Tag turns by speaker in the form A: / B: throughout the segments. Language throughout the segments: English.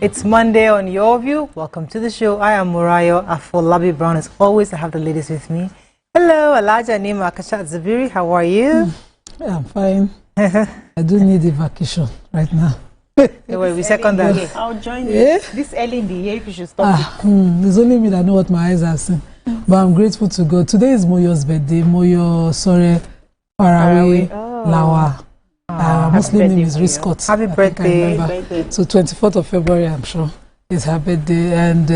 A: It's Monday on Your View. Welcome to the show. I am Murayo Afolabi Brown. As always, I have the ladies with me. Hello, Alaja Nima Akashat Zabiri. How are you?
B: Yeah, I'm fine. I do need a vacation right now.
A: We second that.
C: I'll join you.
B: Yeah?
C: This early in the year, if you should stop it.
B: It's only me that know what my eyes are seeing. But I'm grateful to God. Today is Moyo's birthday. Moyo, sorry, Faraway, Lawa. Muslim name is Riscott.
A: Happy birthday.
B: So 24th of February, I'm sure, is her birthday. And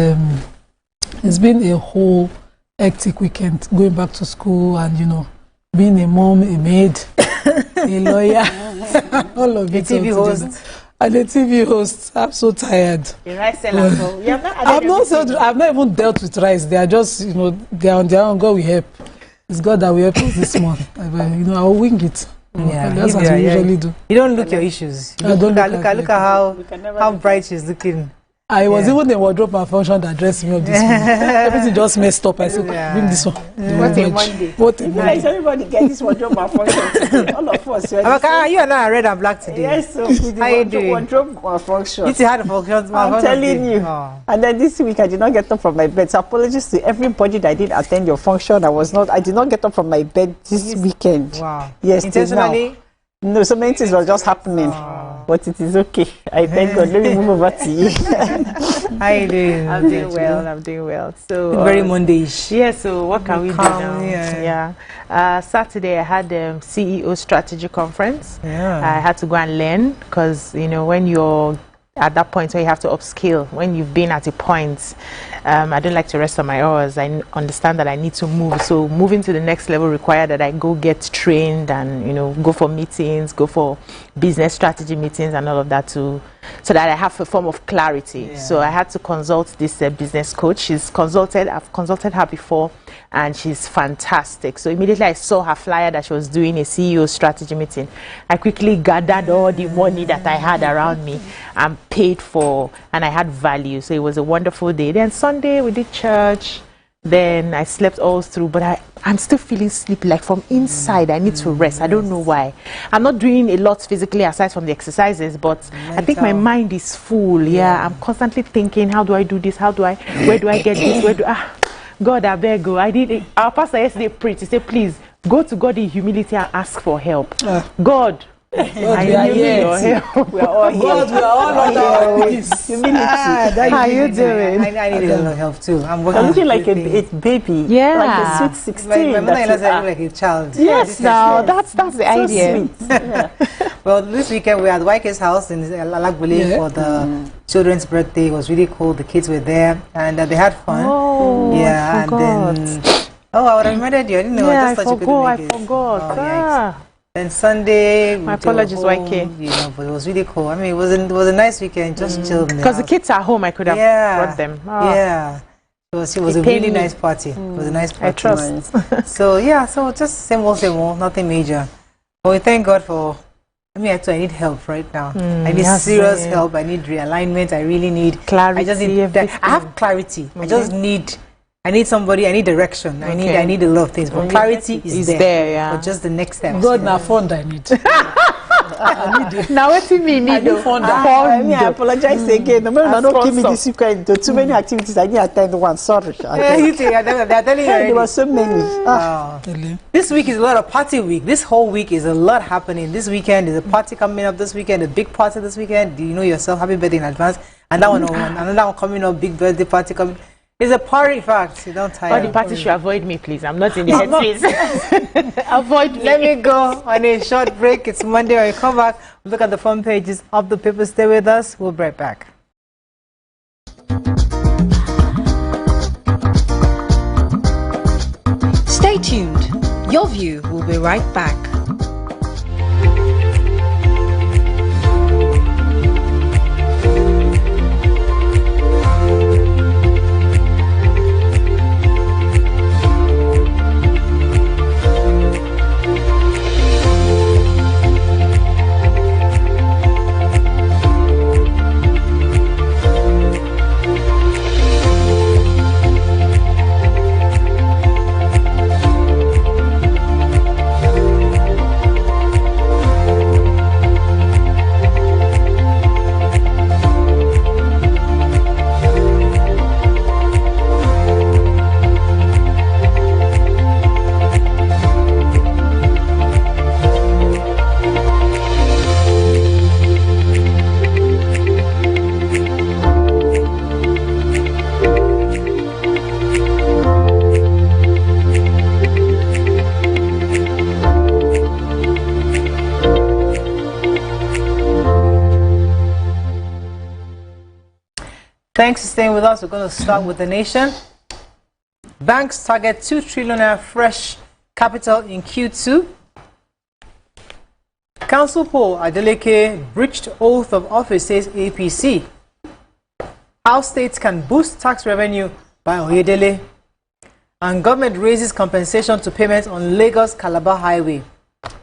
B: it's been a whole hectic weekend, going back to school and, you know, being a mom, a maid, a lawyer, all of it.
A: A TV host.
B: And a TV host. I'm so tired.
C: A rice seller. So
B: I've not even dealt with rice. They are just, you know, they are on their own. God will help. It's God that will help us this month. You know, I'll wing it.
A: Yeah,
B: that's what we usually do.
A: You don't look your issues. You look at how bright she's looking.
B: I was even the wardrobe malfunction that dressed me up this morning. Everything just messed up. I said, bring this one.
C: What a Monday.
B: What a Monday.
C: Like everybody get this wardrobe malfunction today. All of us.
A: You are not red and black today.
C: Yes, so how you doing? Wardrobe malfunction.
A: It's had a function.
C: I'm telling you. Oh. And then this week I did not get up from my bed. So apologies to everybody that did attend your function. I did not get up from my bed this weekend.
A: Wow.
C: Yes,
A: intentionally.
C: No, so many things were just happening. But it is okay. I thank God. Let me move over to you.
A: How you doing?
C: I'm doing well. So
A: very Monday-ish.
C: Yeah, so what can we do now? Yeah. Saturday I had CEO strategy conference.
A: Yeah.
C: I had to go and learn because, you know, when you're at that point where you have to upskill, when you've been at a point, I don't like to rest on my hours. I understand that I need to move. So moving to the next level required that I go get trained and, you know, go for meetings, go for business strategy meetings and all of that so that I have a form of clarity. Yeah. So I had to consult this business coach. I've consulted her before and she's fantastic. So immediately I saw her flyer that she was doing a CEO strategy meeting. I quickly gathered all the money that I had around me and paid for, and I had value. So it was a wonderful day. Then Sunday we did church. Then I slept all through, but I'm still feeling sleepy, like from inside. I need to rest. I don't know why. I'm not doing a lot physically aside from the exercises, but I think my mind is full. Yeah, I'm constantly thinking, how do I do this? Where do I get this? God, I beg you. I did it. Our pastor yesterday preached. He said, please go to God in humility and ask for help. God, I need your help. We are all here.
B: God, we are all under
C: humility.
A: How you doing? I need a little help too. I'm
C: looking like a baby. Yeah. Like a sweet 16.
A: My mother-in-law said like a child.
C: Yes, now that's the idea.
A: Sweet. Yeah. Well, this weekend we were at Waike's house in Alagbole for the children's birthday. It was really cool. The kids were there and they had fun.
C: Oh,
A: yeah, and then I would have reminded you. I didn't know.
C: Yeah,
A: I forgot. Then Sunday,
C: my apologies, YK.
A: You know, but it was really cool. I mean, it was a nice weekend, just chilled.
C: Because the kids are home, I could have brought them. Oh.
A: Yeah, it was a really nice party. It was a nice party.
C: I trust.
A: So just same old, nothing major. But we thank God for. I mean, I need help right now. I need serious help. I need realignment. I really need
C: clarity.
A: I just need I have clarity. I need somebody. I need direction. I need a lot of things. But clarity is there.
C: Yeah.
A: But just the next step.
B: God, now fund I need.
C: Now what do you mean?
B: I need fund.
C: I apologize again. No, don't give me this weekend. Too many activities. I need to attend one. Sorry.
A: They're telling you.
C: There were so many.
A: This week is a lot of party week. This whole week is a lot happening. This weekend is a party coming up. This weekend, a big party this weekend. Do you know yourself? Happy birthday in advance. And that one, another one coming up. Big birthday party coming. It's a party, in fact. You don't tire.
C: All the parties should avoid me, please. I'm not in the headspace. Avoid me.
A: Let me go on a short break. It's Monday. When we come back, look at the front pages of the paper. Stay with us. We'll be right back.
D: Stay tuned. Your View will be right back.
A: Thanks for staying with us. We're going to start with the nation. Banks target 2 trillion fresh capital in Q2. Council poll, Adeleke breached oath of office, says APC. How states can boost tax revenue by Oyedele. And government raises compensation to payments on Lagos-Calabar Highway.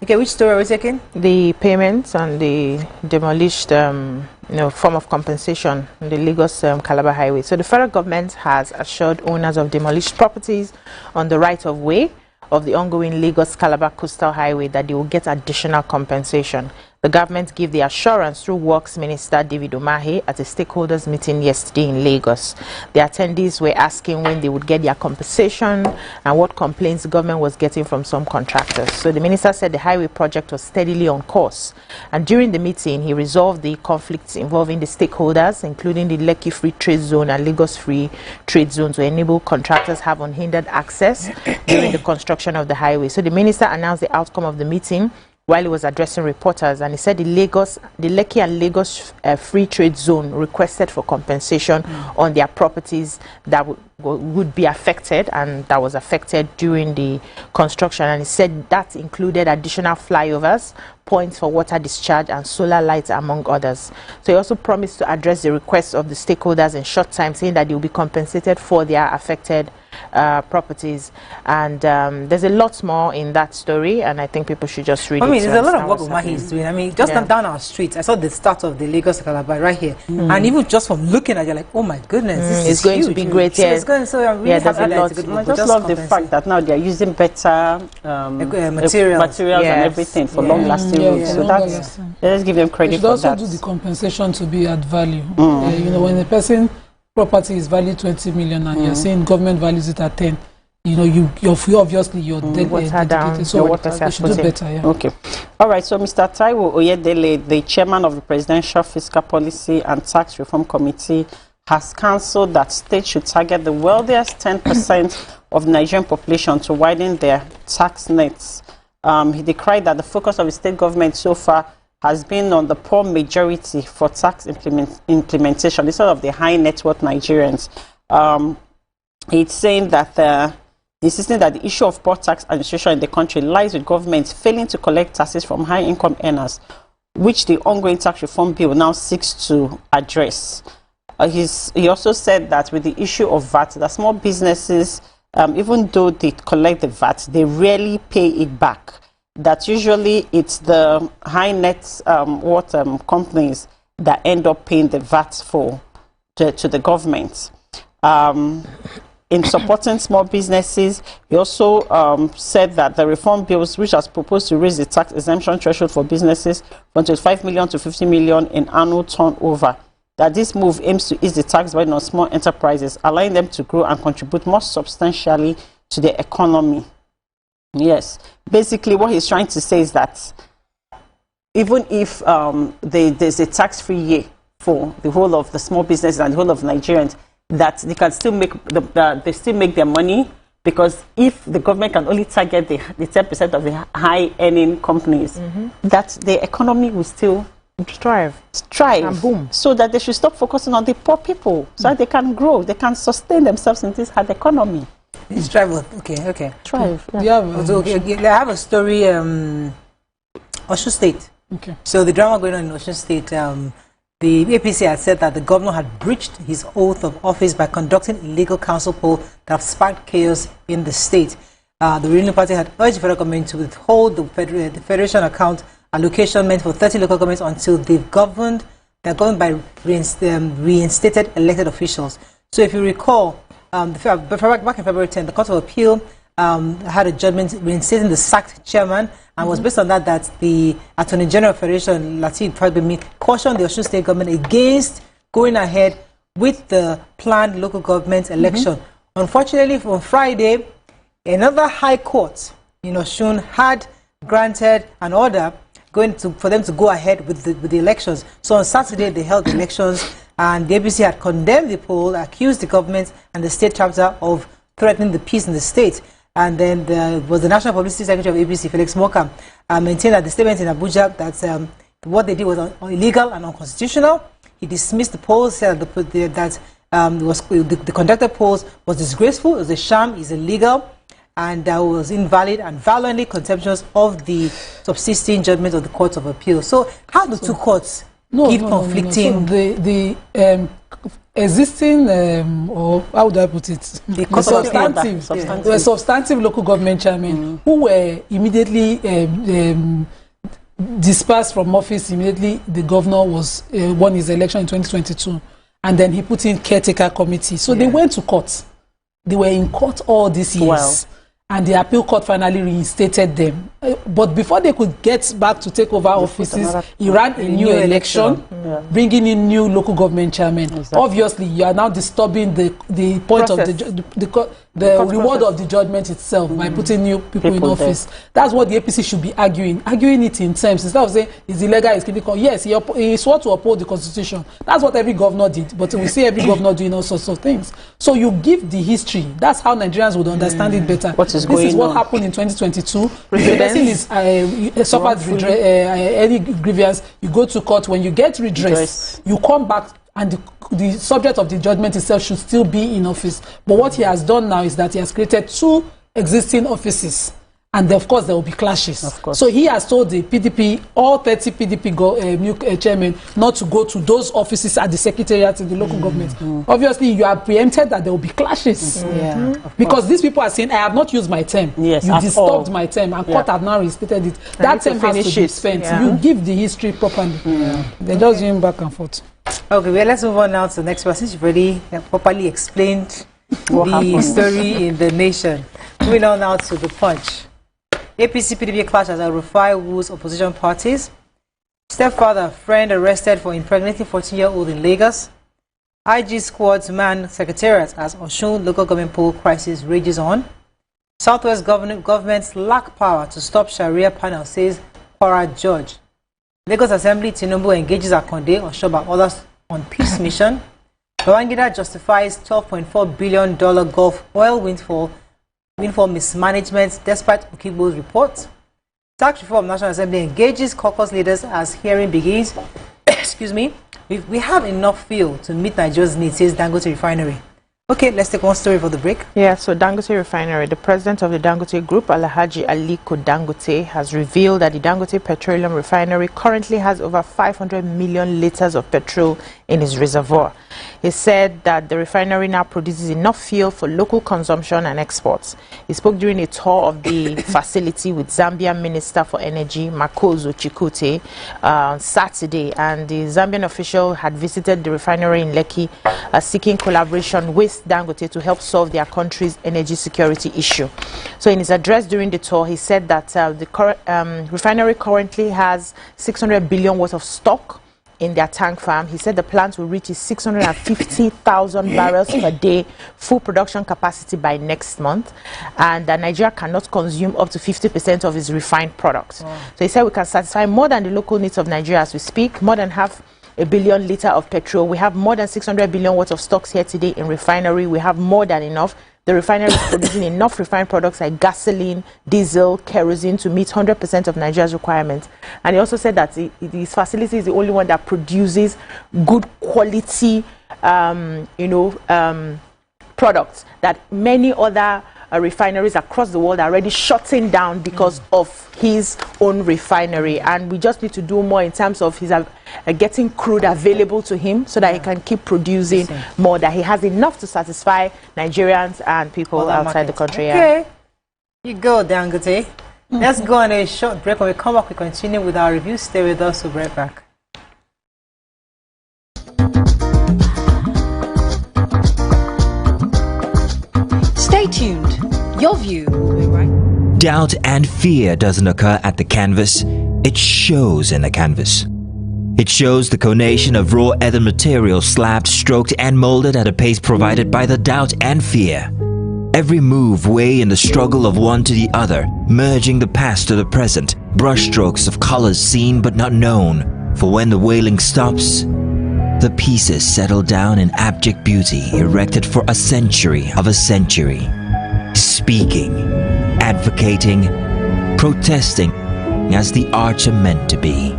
A: Okay, which story are we taking?
C: The payments on the demolished form of compensation on the Lagos-Calabar Highway. So the federal government has assured owners of demolished properties on the right-of-way of the ongoing Lagos-Calabar Coastal Highway that they will get additional compensation. The government gave the assurance through Works Minister David Umahi at a stakeholders meeting yesterday in Lagos. The attendees were asking when they would get their compensation and what complaints the government was getting from some contractors. So the minister said the highway project was steadily on course. And during the meeting, he resolved the conflicts involving the stakeholders, including the Lekki Free Trade Zone and Lagos Free Trade Zone, to enable contractors have unhindered access during the construction of the highway. So the minister announced the outcome of the meeting while he was addressing reporters, and he said the Lekki and Lagos Free Trade Zone requested for compensation on their properties that would be affected and that was affected during the construction. And he said that included additional flyovers, points for water discharge and solar lights, among others. So he also promised to address the requests of the stakeholders in short time, saying that they will be compensated for their affected properties. And there's a lot more in that story, and I think people should just read it.
A: I mean, there's a lot of work Umahi is doing. I mean, just down our streets, I saw the start of the Lagos-Calabar right here. And even just from looking at it, you're like, oh my goodness, this is
C: going
A: huge.
C: to be great.
A: So it's going, so I'm really
C: there's
A: happy
C: a lot.
A: that
E: I just love the fact that now they're using better materials and everything for long-lasting roads. So that's, let's give them credit for that.
B: They should also do the compensation to be at value. You know, when a person property is valued 20 million and you're saying government values it at 10, you know, you're obviously you're dedicated. So they should do better.
E: Okay. All right. So Mr. Taiwo Oyedele, the chairman of the Presidential Fiscal Policy and Tax Reform Committee, has cancelled that states should target the wealthiest 10% of the Nigerian population to widen their tax nets. He decried that the focus of the state government so far has been on the poor majority for tax implementation instead of the high net worth Nigerians. It's saying that insisting that the issue of poor tax administration in the country lies with governments failing to collect taxes from high income earners, which the ongoing tax reform bill now seeks to address. He also said that with the issue of VAT, that small businesses, even though they collect the VAT, they rarely pay it back. That usually it's the high net worth companies that end up paying the VAT to the government. In supporting small businesses, he also said that the reform bills, which has proposed to raise the tax exemption threshold for businesses from 25 million to 50 million in annual turnover, that this move aims to ease the tax burden on small enterprises, allowing them to grow and contribute more substantially to the economy. Yes, basically what he's trying to say is that even if there's a tax-free year for the whole of the small businesses and the whole of Nigerians, that they can still make they still make their money, because if the government can only target the 10% of the high-earning companies, that the economy will still strive and boom. So that they should stop focusing on the poor people, so that they can grow, they can sustain themselves in this hard economy.
A: Strive. Okay.
E: Strive.
B: Yeah.
A: I have a story. Osun State.
B: Okay.
A: So the drama going on in Osun State. The APC had said that the governor had breached his oath of office by conducting illegal council poll that have sparked chaos in the state. The ruling party had urged the federal government to withhold the federation account allocation meant for 30 local governments until they're governed by reinstated elected officials. So if you recall, back in February 10, the Court of Appeal had a judgment reinstating the sacked chairman, and was based on that the Attorney General of Federation, Lateef Fagbemi, cautioned the Osun State government against going ahead with the planned local government election. Unfortunately, on Friday, another high court in Osun had granted an order for them to go ahead with the elections. So on Saturday, they held the elections, and the APC had condemned the poll, accused the government and the state chapter of threatening the peace in the state. And then there was the National Publicity Secretary of APC, Felix Moka, maintained that the statement in Abuja that what they did was illegal and unconstitutional. He dismissed the polls, said that the conducted polls was disgraceful, it was a sham, it's illegal, and that was invalid and violently contemptuous of the subsisting judgment of the Court of Appeal. So how the two courts keep conflicting?
B: So the existing, or how would I put it? The substantive local government chairmen who were immediately dispersed from office immediately the governor was won his election in 2022, and then he put in caretaker committee. So they went to court. They were in court all these years. And the appeal court finally reinstated them. But before they could get back to take over offices, he ran a new election, bringing in new local government chairmen. Exactly. Obviously, you are now disturbing the point process of the reward of the judgment itself by putting new people in office. There. That's what the APC should be arguing it in terms. Instead of saying it's illegal, it's critical. Yes, he swore to uphold the constitution. That's what every governor did. But we see every governor doing all sorts of things. So you give the history. That's how Nigerians would understand it better. This is what happened in 2022. If the person is suffered any grievance, you go to court. When you get redress, you come back, and the subject of the judgment itself should still be in office. But what he has done now is that he has created two existing offices, and of course there will be clashes. So he has told the PDP, all 30 PDP new chairmen, not to go to those offices at the secretariat in the local government. Obviously, you are preempted that there will be clashes. Because these people are saying, I have not used my term. You disturbed my term, and court have now restated it. That term has to be spent. You give the history properly. They just doing back and forth.
A: Okay, well, let's move on now to the next passage. You've already properly explained the story in the nation. Moving on now to the Punch. APC PDP clash as Rufai woos opposition parties. Stepfather, friend arrested for impregnating 14-year-old in Lagos. IG squads man secretariat as Osun local government poll crisis rages on. Southwest governments lack power to stop Sharia panel, says Kwara judge. Lagos Assembly Tinubu engages Akonde, Oshoba, others on peace mission. Babangida justifies $12.4 billion Gulf oil windfall mismanagement despite Okigbo's report. Tax reform National Assembly engages caucus leaders as hearing begins. Excuse me. We have enough fuel to meet Nigeria's needs, says Dangote Refinery. Okay, let's take one story for the break.
C: Yeah, so Dangote Refinery, the president of the Dangote Group, Alhaji Aliko Dangote, has revealed that the Dangote Petroleum Refinery currently has over 500 million liters of petrol in its reservoir. He said that the refinery now produces enough fuel for local consumption and exports. He spoke during a tour of the facility with Zambian Minister for Energy, Makozo Chikute, on Saturday, and the Zambian official had visited the refinery in Lekki, seeking collaboration with Dangote to help solve their country's energy security issue. So in his address during the tour, he said that the refinery currently has 600 billion worth of stock in their tank farm. He said the plant will reach 650,000 barrels per day full production capacity by next month, and that Nigeria cannot consume up to 50% of its refined products. Wow. So he said we can satisfy more than the local needs of Nigeria as we speak, more than half a billion liter of petrol. We have more than 600 billion worth of stocks here today in refinery. We have more than enough. The refinery is producing enough refined products like gasoline, diesel, kerosene to meet 100% of Nigeria's requirements. And he also said that his facility is the only one that produces good quality, products that many other refineries across the world are already shutting down because of his own refinery. And we just need to do more in terms of his getting crude available to him so that he can keep producing more, that he has enough to satisfy Nigerians and people outside the country.
A: Okay, you go, Dangote. Let's go on a short break. When we come back, we continue with our review. Stay with us. We'll be right back.
D: Stay tuned. Your view will be right.
F: Doubt and fear doesn't occur at the canvas. It shows in the canvas. It shows the conation of raw earthen material slabbed, stroked and molded at a pace provided by the doubt and fear. Every move weigh in the struggle of one to the other, merging the past to the present, brushstrokes of colors seen but not known. For when the wailing stops, the pieces settle down in abject beauty erected for a century of a century. Speaking, advocating, protesting as the arts are meant to be.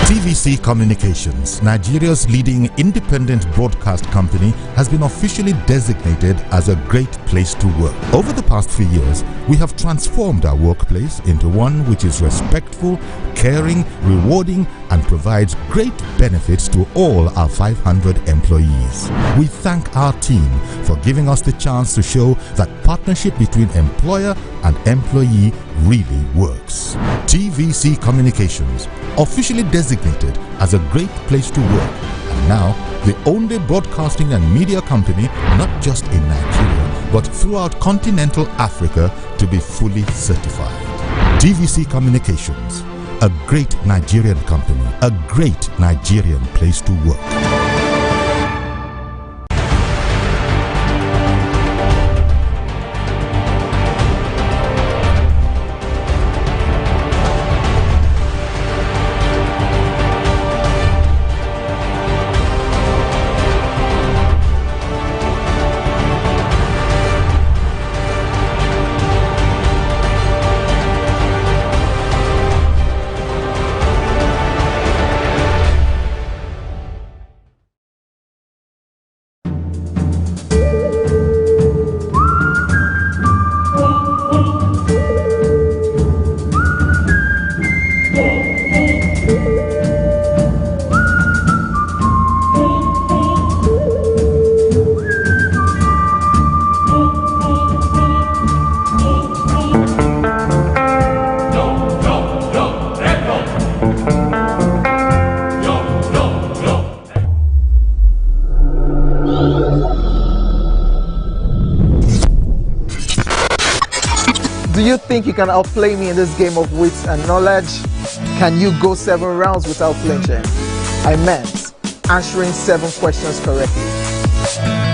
G: TVC Communications, Nigeria's leading independent broadcast company, has been officially designated as a great place to work. Over the past few years, we have transformed our workplace into one which is respectful, caring, rewarding, and provides great benefits to all our 500 employees. We thank our team for giving us the chance to show that partnership between employer and employee really works. TVC Communications, officially designated as a great place to work, and now the only broadcasting and media company, not just in Nigeria, but throughout continental Africa, to be fully certified. TVC Communications, a great Nigerian company, a great Nigerian place to work.
H: Do you think you can outplay me in this game of wits and knowledge? Can you go 7 rounds without flinching? I meant answering 7 questions correctly.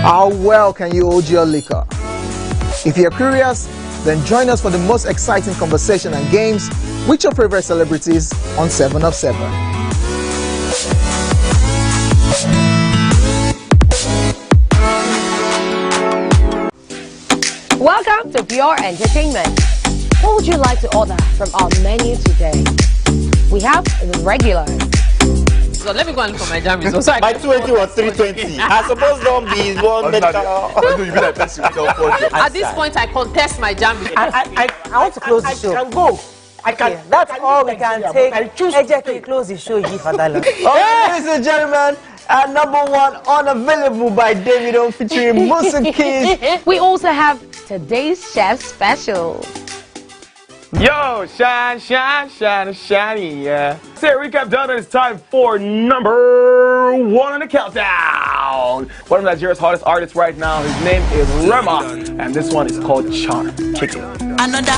H: How well can you hold your liquor? If you're curious, then join us for the most exciting conversation and games with your favorite celebrities on 7 of 7.
I: Welcome to Pure Entertainment. What would you like to order from our menu today? We have the regular.
J: So let me go and look for my jam results.
K: My 280 was 320. I suppose don't be one
J: At this point, I contest my jam results.
A: I want to close the show.
K: I can go. I can.
A: Okay, that's all we can take.
K: I choose
A: to close the show.
H: Okay, ladies and gentlemen, number 1, Unavailable by Davido featuring Musa Keys.
I: We also have today's chef special.
L: Yo, shine, shine, shine, shiny, yeah. Say recap done, and it's time for number 1 on the countdown. One of Nigeria's hottest artists right now, his name is Rema, and this one is called Charm. Kick it.
M: Another.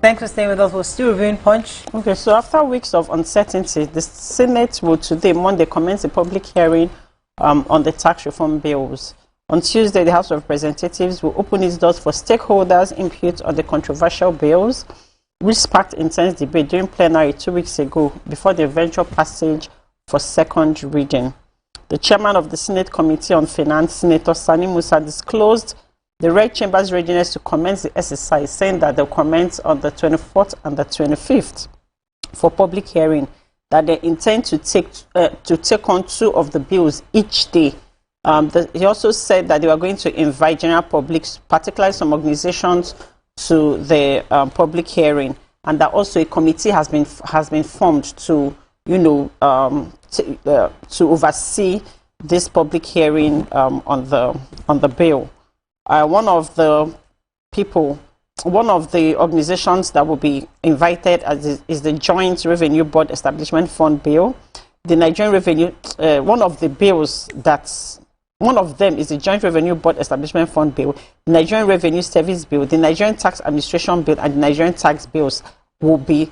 A: Thanks for staying with us. We're still reviewing Punch.
E: Okay, so after weeks of uncertainty, the Senate will today, Monday, commence a public hearing on the tax reform bills. On Tuesday, the House of Representatives will open its doors for stakeholders' input on the controversial bills, which sparked intense debate during plenary 2 weeks ago before the eventual passage for second reading. The chairman of the Senate Committee on Finance, Senator Sani Musa, disclosed the Red Chamber's readiness to commence the exercise, saying that they'll commence on the 24th and the 25th for public hearing, that they intend to take on 2 of the bills each day. He also said that they were going to invite general public, particularly some organizations, to the public hearing, and that also a committee has been formed to, to oversee this public hearing on the bill. One of the organizations that will be invited is the Joint Revenue Board Establishment Fund Bill. The Nigerian Revenue, one of them is the Joint Revenue Board Establishment Fund Bill, the Nigerian Revenue Service Bill, the Nigerian Tax Administration Bill, and the Nigerian Tax Bills. will be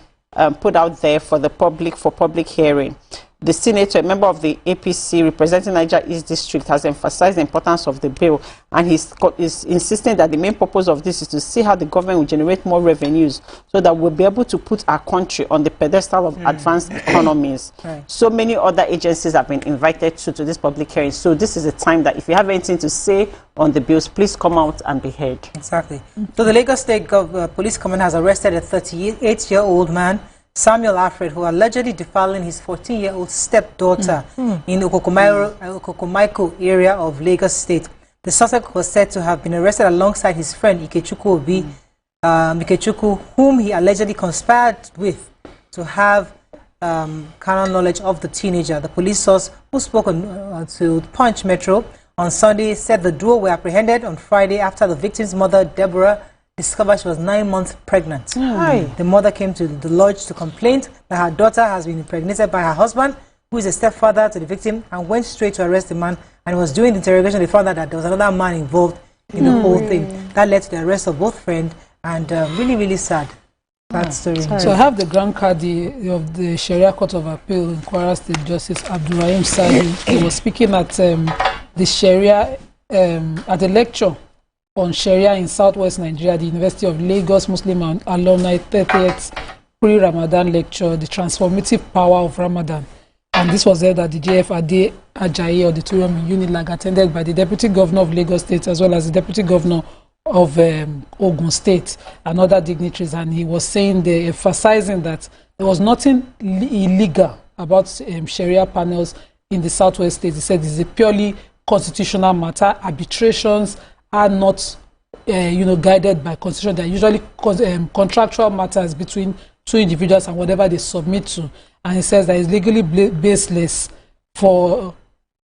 E: put out there for the public hearing. The senator, a member of the APC representing Niger East District, has emphasized the importance of the bill, and he's insisting that the main purpose of this is to see how the government will generate more revenues so that we'll be able to put our country on the pedestal of advanced economies. Right. So many other agencies have been invited to this public hearing. So this is a time that if you have anything to say on the bills, please come out and be heard. Exactly. So the Lagos State Police Command has arrested a 38-year-old man, Samuel Alfred, who allegedly defiling his 14-year-old stepdaughter in Okokomaiko area of Lagos State. The suspect was said to have been arrested alongside his friend Ikechukwu Obi, Ikechukwu, whom he allegedly conspired with to have carnal knowledge of the teenager. The police source who spoke to Punch Metro on Sunday said the duo were apprehended on Friday after the victim's mother, Deborah, discovered she was 9 months pregnant. The mother came to the lodge to complain that her daughter has been impregnated by her husband, who is a stepfather to the victim, and went straight to arrest the man. And was doing the interrogation, they found out that there was another man involved in the whole thing. That led to the arrest of both friends, and really, really sad. That story.
B: So I have the Grand Qadi of the Sharia Court of Appeal in Kwara State, Justice Abdurrahim Sahi. He was speaking at the Sharia, at a lecture on Sharia in Southwest Nigeria, the University of Lagos Muslim and Alumni 30th pre-Ramadan lecture, The Transformative Power of Ramadan. And this was held at the JF Ade Ajayi Auditorium in Unilag, attended by the Deputy Governor of Lagos State as well as the Deputy Governor of Ogun State and other dignitaries. And he was saying, emphasizing that there was nothing illegal about Sharia panels in the Southwest States. He said this is a purely constitutional matter. Arbitrations are not, guided by constitution. They're usually contractual matters between two individuals and whatever they submit to. And he says that it's legally baseless for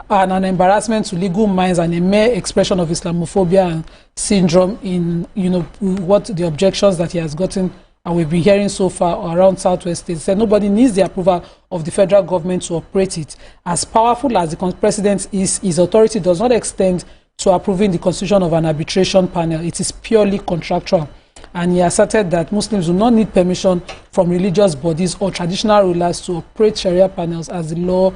B: an embarrassment to legal minds and a mere expression of Islamophobia and syndrome in, what the objections that he has gotten and we've been hearing so far around Southwest States. He said nobody needs the approval of the federal government to operate it. As powerful as the president is, his authority does not extend to approving the constitution of an arbitration panel. It is purely contractual. And he asserted that Muslims do not need permission from religious bodies or traditional rulers to operate Sharia panels, as the law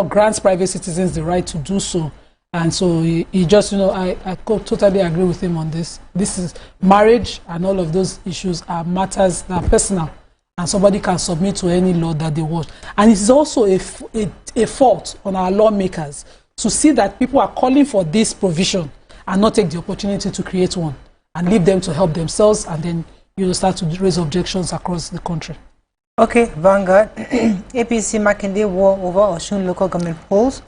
B: grants private citizens the right to do so. And so he just, I totally agree with him on this. This is marriage, and all of those issues are matters that are personal, and somebody can submit to any law that they want. And it is also a fault on our lawmakers to see that people are calling for this provision and not take the opportunity to create one and leave them to help themselves, and then start to raise objections across the country.
A: Okay, Vanguard. APC Makinde war over Osun local government polls.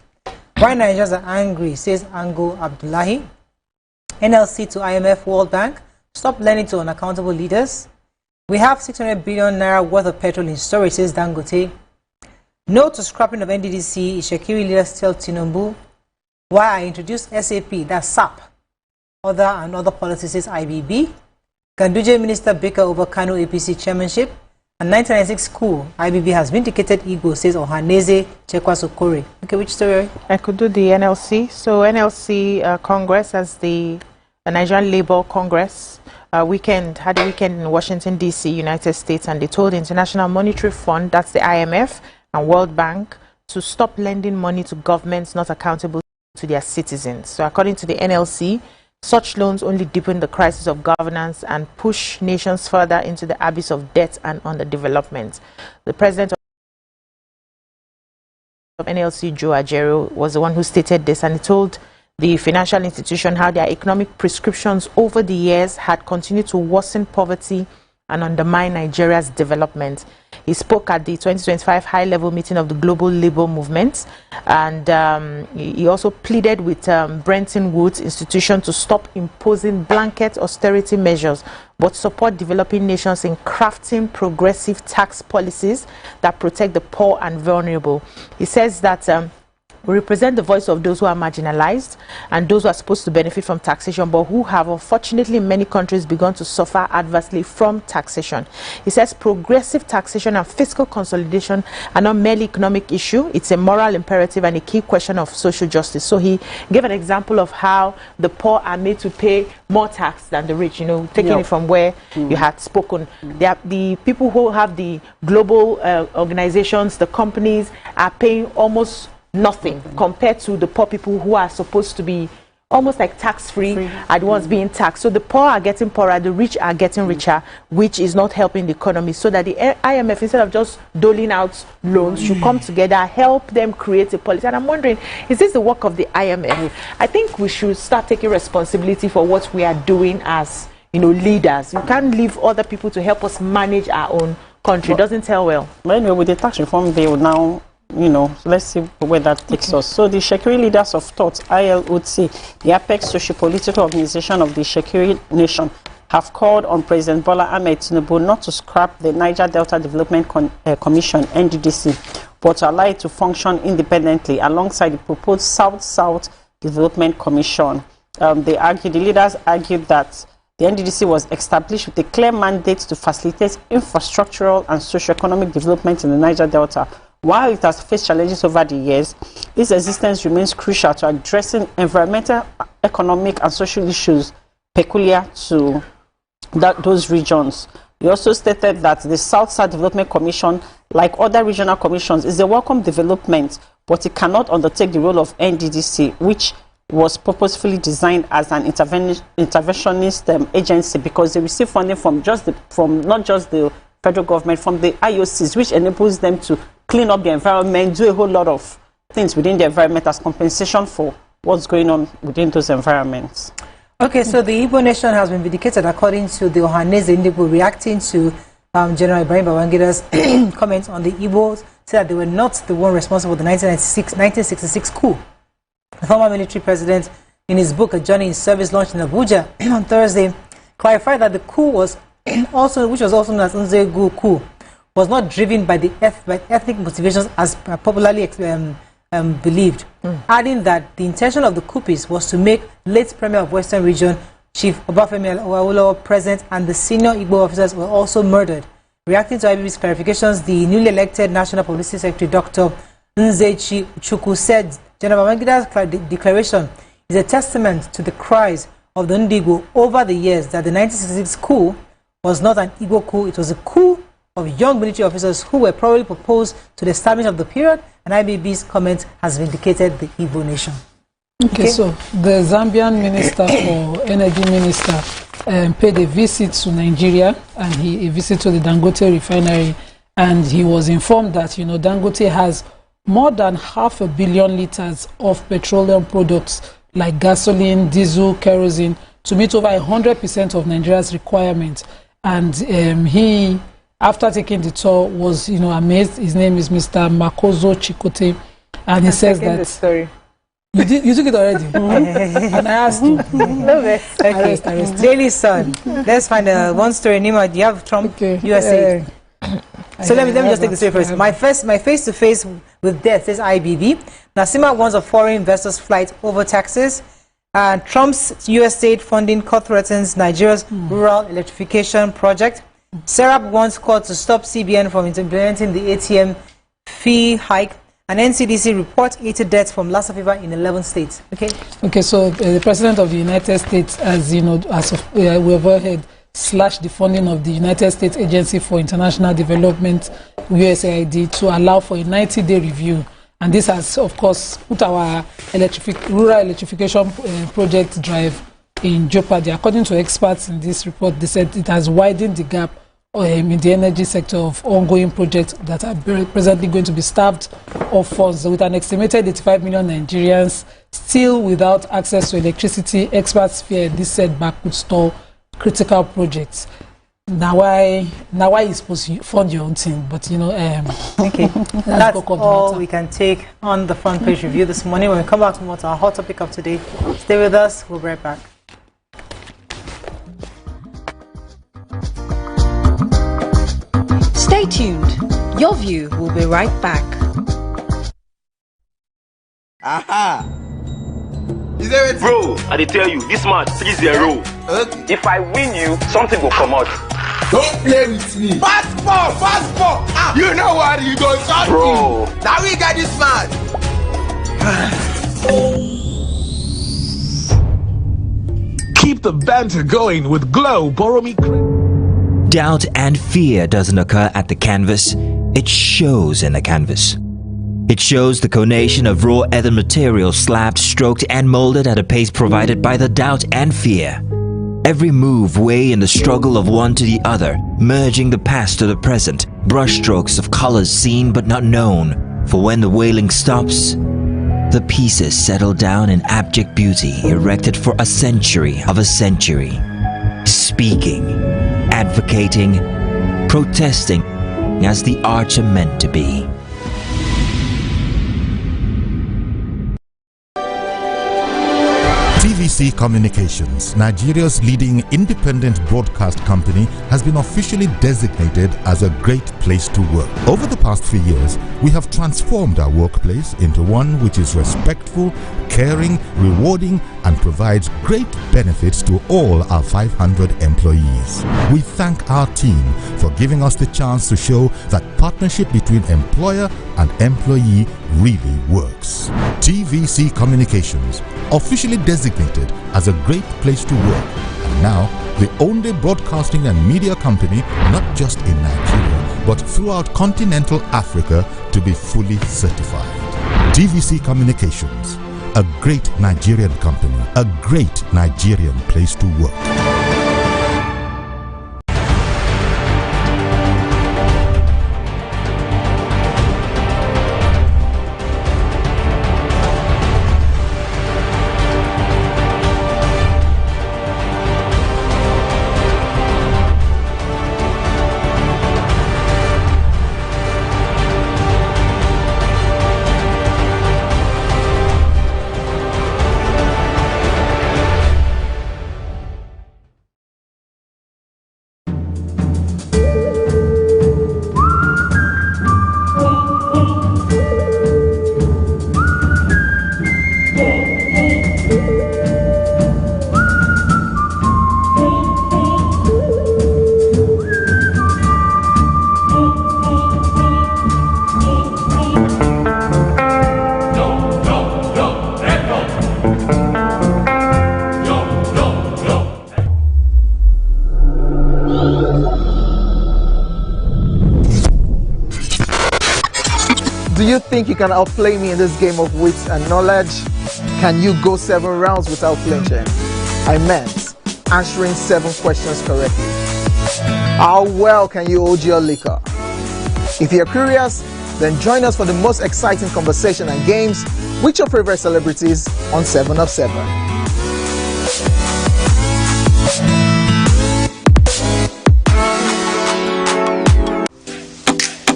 A: Why Nigerians are angry, says Ango Abdullahi. NLC to IMF World Bank. Stop lending to unaccountable leaders. We have 600 billion naira worth of petrol in storage, says Dangote. No to scrapping of NDDC, Ishekiri leaders tell Tinubu. Why I introduced SAP, that's SAP. Other policies, says IBB. Ganduje Minister Baker over Kano APC chairmanship. And 1996 coup, IBB has vindicated Igbo, says Ohaneze Chekwasokore. Okay, which story?
C: I could do the NLC. So NLC Congress, as the Nigerian Labour Congress, had a weekend in Washington, D.C., United States, and they told the International Monetary Fund, that's the IMF, and World Bank, to stop lending money to governments not accountable to their citizens. So according to the NLC, such loans only deepen the crisis of governance and push nations further into the abyss of debt and underdevelopment. The president of NLC, Joe Ajero, was the one who stated this, and he told the financial institution how their economic prescriptions over the years had continued to worsen poverty and undermine Nigeria's development. He spoke at the 2025 high-level meeting of the Global Labour Movement, and he also pleaded with Bretton Woods institution to stop imposing blanket austerity measures, but support developing nations in crafting progressive tax policies that protect the poor and vulnerable. He says that We represent the voice of those who are marginalized and those who are supposed to benefit from taxation, but who have unfortunately in many countries begun to suffer adversely from taxation. He says progressive taxation and fiscal consolidation are not merely economic issue, it's a moral imperative and a key question of social justice. So he gave an example of how the poor are made to pay more tax than the rich, taking it from where you had spoken. The people who have the global organizations, the companies, are paying almost nothing compared to the poor people who are supposed to be almost like tax-free are the ones being taxed. So the poor are getting poorer, the rich are getting richer, which is not helping the economy. So that the IMF, instead of just doling out loans, should come together, help them create a policy. And I'm wondering, is this the work of the IMF? I think we should start taking responsibility for what we are doing as leaders. We can't leave other people to help us manage our own country. It doesn't tell well.
E: But anyway, with the tax reform bill now, let's see where that takes us. So the Shekiri Leaders of Thought, ILOT, the apex socio-political organization of the Shekiri Nation, have called on President Bola Ahmed Tinubu not to scrap the Niger Delta Development Commission, NDDC, but to allow it to function independently alongside the proposed South-South Development Commission. The leaders argued that the NDDC was established with a clear mandate to facilitate infrastructural and socio-economic development in the Niger Delta. While it has faced challenges over the years, its existence remains crucial to addressing environmental, economic, and social issues peculiar to those regions. He also stated that the South-South Development Commission, like other regional commissions, is a welcome development, but it cannot undertake the role of NDDC, which was purposefully designed as an interventionist agency, because they receive funding from not just the federal government, from the IOCs, which enables them to clean up the environment, do a whole lot of things within the environment as compensation for what's going on within those environments.
A: Okay, so the Igbo nation has been vindicated according to the Ohanese Indigo, reacting to General Ibrahim Babangida's comments on the Igbos, said that they were not the one responsible for the 1966 coup. The former military president, in his book, A Journey in Service, launched in Abuja on Thursday, clarified that the coup was also, which was also known as Nzegu coup, was not driven by the ethnic motivations as popularly believed, adding that the intention of the coupists was to make late Premier of Western Region Chief Obafemi Awolowo present, and the senior Igbo officers were also murdered. Reacting to IBB's clarifications, the newly elected National Publicity Secretary, Dr. Nzechi Chukwu, said General Babangida's declaration is a testament to the cries of the Ndigo over the years that the 1966 coup was not an Igbo coup, it was a coup of young military officers who were probably proposed to the establishment of the period, and IBB's comment has vindicated the Igbo nation.
B: Okay, so the Zambian Minister for Energy paid a visit to Nigeria, and a visit to the Dangote refinery, and he was informed that, Dangote has more than 500 million liters of petroleum products like gasoline, diesel, kerosene to meet over 100% of Nigeria's requirements. And he, after taking the tour, was amazed. His name is Mr. Makozo Chikote, and he says that
C: the story.
B: You took it already. And I asked him.
A: Okay. Daily Sun. Let's find one story. Nima, do you have Trump USA? So let me just take the story first. My face-to-face with death, says IBB. Nasima warns of foreign investors' flight over taxes. And Trump's U.S. state funding cut threatens Nigeria's rural electrification project. Serap wants court to stop CBN from implementing the ATM fee hike. And NCDC reports 80 deaths from Lassa fever in 11 states. Okay, so the President of the United States, as we have heard, slashed the funding of the United States Agency for International Development, USAID, to allow for a 90-day review. And this has, of course, put our rural electrification project drive in jeopardy. According to experts in this report, they said it has widened the gap in the energy sector of ongoing projects that are presently going to be starved of funds. With an estimated 85 million Nigerians still without access to electricity, experts fear this setback could stall critical projects. Now why is supposed to fund your own thing, but okay, that's all we can take on the front page review this morning. When we come back to what's our hot topic of today, stay with us. We'll be right back.
D: Stay tuned. Your View will be right back.
K: Bro, I dey tell you, this match 3-0.
H: Okay.
K: If I win you, something will come out.
H: Don't play with me. Fast ball, fast ball. Ah, you know what? You go shot
K: Bro.
H: me. Now we got this man.
M: Keep the banter going with Glow. Borrow me.
F: Doubt and fear doesn't occur at the canvas, it shows in the canvas. It shows the conation of raw earthen material slabbed, stroked and molded at a pace provided by the doubt and fear. Every move weigh in the struggle of one to the other, merging the past to the present, brushstrokes of colors seen but not known. For when the wailing stops, the pieces settle down in abject beauty erected for a century of a century. Speaking, advocating, protesting as the arts are meant to be.
G: TVC Communications, Nigeria's leading independent broadcast company, has been officially designated as a great place to work. Over the past few years, we have transformed our workplace into one which is respectful, caring, rewarding, and provides great benefits to all our 500 employees. We thank our team for giving us the chance to show that partnership between employer and employee really works. TVC Communications, officially designated as a great place to work, and now the only broadcasting and media company not just in Nigeria but throughout continental Africa to be fully certified. TVC Communications, a great Nigerian company, a great Nigerian place to work.
H: Do you think you can outplay me in this game of wits and knowledge? Can you go 7 rounds without flinching? I meant answering 7 questions correctly. How well can you hold your liquor? If you're curious, then join us for the most exciting conversation and games with your favorite celebrities on 7 of 7.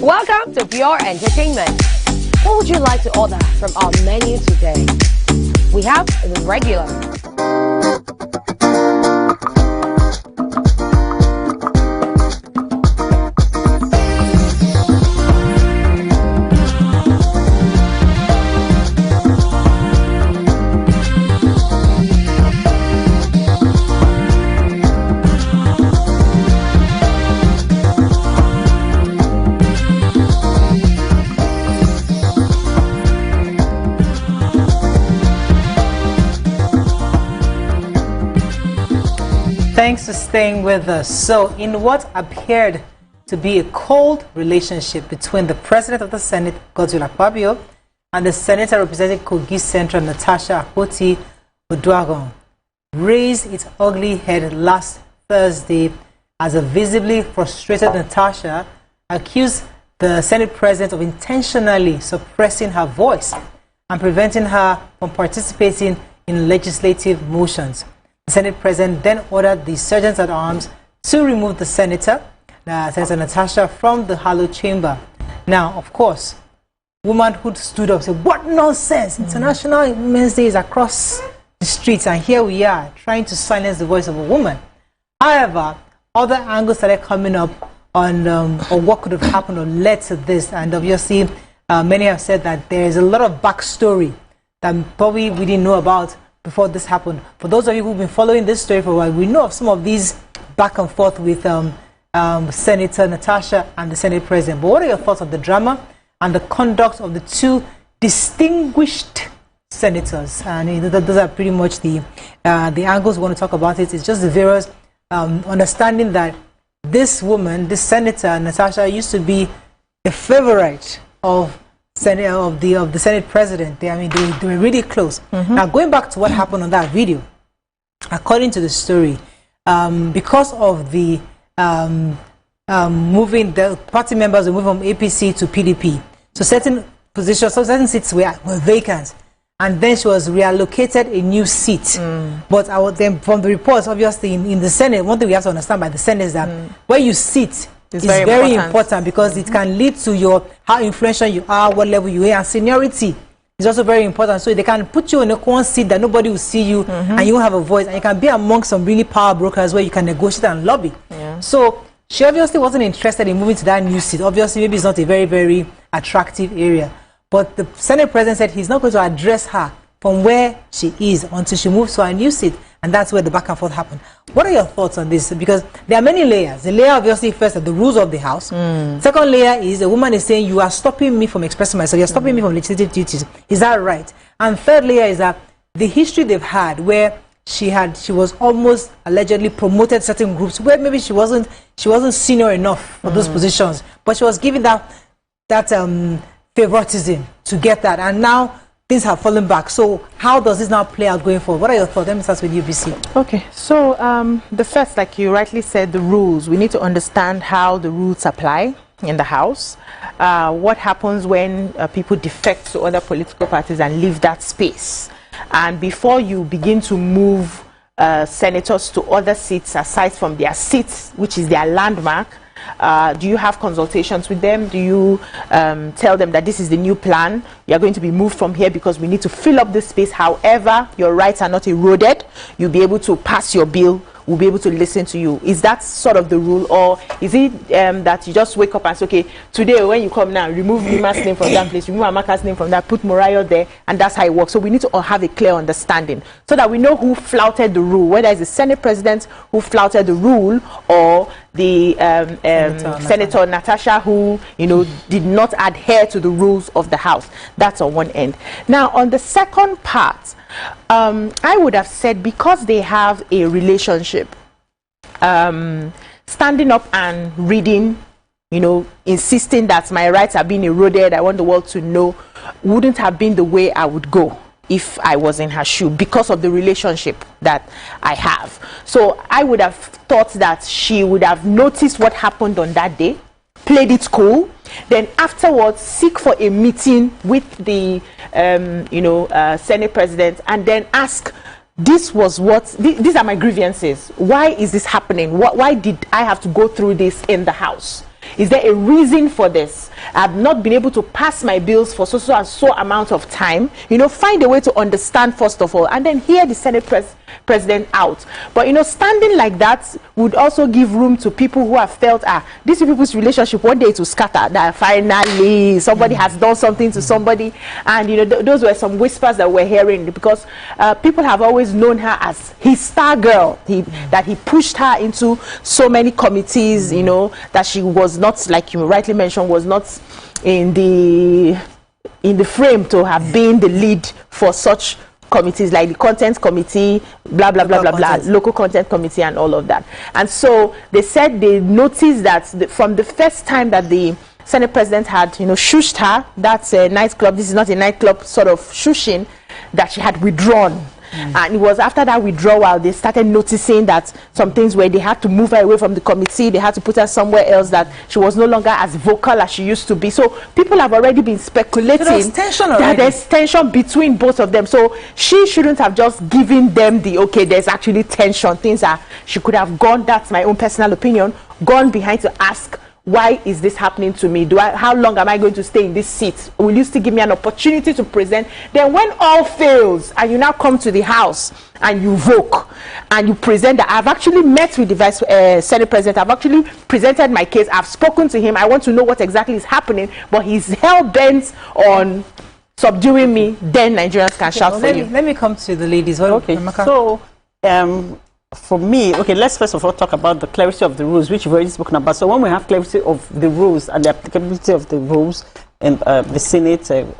I: Welcome to Pure Entertainment. What would you like to order from our menu today? We have the regular.
A: Thanks for staying with us. So, in what appeared to be a cold relationship between the President of the Senate, Akpabio, and the Senator representing Kogi Central, Natasha Akpabio, raised its ugly head last Thursday as a visibly frustrated Natasha accused the Senate President of intentionally suppressing her voice and preventing her from participating in legislative motions. The Senate President then ordered the sergeants at arms to remove the Senator Natasha, from the hallowed chamber. Now, of course, womanhood stood up and said, "What nonsense! International Women's Day is across the streets, and here we are trying to silence the voice of a woman." However, other angles started coming up on what could have happened or led to this, and obviously, many have said that there is a lot of backstory that probably we didn't know about before this happened. For those of you who've been following this story for a while, we know of some of these back and forth with Senator Natasha and the Senate President. But what are your thoughts on the drama and the conduct of the two distinguished senators? And those are pretty much the angles we want to talk about. It's just the various understanding that this woman, this Senator Natasha, used to be a favorite of the Senate President. They were really close. Now, going back to what happened on that video, according to the story, because of the moving, the party members were moving from APC to PDP, so certain positions, so certain seats were vacant, and then she was reallocated a new seat. But then from the reports, obviously in the Senate, one thing we have to understand by the Senate is that where you sit is very important because it can lead to how influential you are, what level you are, and seniority is also very important. So they can put you in one seat that nobody will see you, and you won't have a voice, and you can be among some really power brokers where you can negotiate and lobby. So she obviously wasn't interested in moving to that new seat. Obviously, maybe it's not a very, very attractive area. But the Senate President said he's not going to address her from where she is until she moves to a new seat. And that's where the back and forth happened. What are your thoughts on this? Because there are many layers. The layer, obviously, first are the rules of the House. Second layer is the woman is saying, you are stopping me from expressing myself. You're stopping me from legislative duties. Is that right? And third layer is that the history they've had where she was almost allegedly promoted certain groups where maybe she wasn't senior enough for those positions. But she was given that favoritism to get that, and now things have fallen back. So how does this now play out going forward? What are your thoughts? Let me start with you, BC.
C: Okay, so the first, like you rightly said, the rules. We need to understand how the rules apply in the House. What happens when people defect to other political parties and leave that space? And before you begin to move senators to other seats aside from their seats, which is their landmark, do you have consultations with them? Do you tell them that this is the new plan? You're going to be moved from here because we need to fill up this space. However, your rights are not eroded. You'll be able to pass your bill. We'll be able to listen to you. Is that sort of the rule? Or is it that you just wake up and say, okay, today when you come now, remove Lima's name from that place, remove Amaka's name from that, put Moriah there, and that's how it works. So we need to all have a clear understanding so that we know who flouted the rule, whether it's the Senate President who flouted the rule or the Senator Natasha who, did not adhere to the rules of the House. That's on one end. Now, on the second part, I would have said because they have a relationship, standing up and reading, insisting that my rights are being eroded, I want the world to know, wouldn't have been the way I would go if I was in her shoe because of the relationship that I have. So I would have thought that she would have noticed what happened on that day, played it cool, then afterwards seek for a meeting with the Senate President and then ask, these are my grievances. Why is this happening? Why did I have to go through this in the House? Is there a reason for this? I've not been able to pass my bills for so and so amount of time. Find a way to understand first of all, and then hear the Senate President out. But standing like that would also give room to people who have felt, these people's relationship one day it will scatter. That finally somebody has done something to somebody, and those were some whispers that we're hearing because people have always known her as his star girl. That he pushed her into so many committees. That she was not, like you rightly mentioned, was not in the frame to have been the lead for such committees like the content committee, blah blah blah blah blah, local content committee, and all of that. And so they said they noticed that from the first time that the Senate President had shushed her, that's a nightclub, this is not a nightclub sort of shushing, that she had withdrawn. And it was after that withdrawal they started noticing that some things where they had to move her away from the committee, they had to put her somewhere else, that she was no longer as vocal as she used to be. So people have already been speculating that there's tension between both of them. So she shouldn't have just given them there's actually tension. Things are, she could have gone, that's my own personal opinion, gone behind to ask, why is this happening to me? How long am I going to stay in this seat? Will you still give me an opportunity to present? Then when all fails and you now come to the House and you vote and you present that, I've actually met with the Senate President, I've actually presented my case, I've spoken to him, I want to know what exactly is happening, but he's hell-bent on subduing me, then Nigerians can shout for you.
A: Let me come to the ladies.
E: Okay, so for me, okay, let's first of all talk about the clarity of the rules, which we've already spoken about. So when we have clarity of the rules and the applicability of the rules in the Senate, in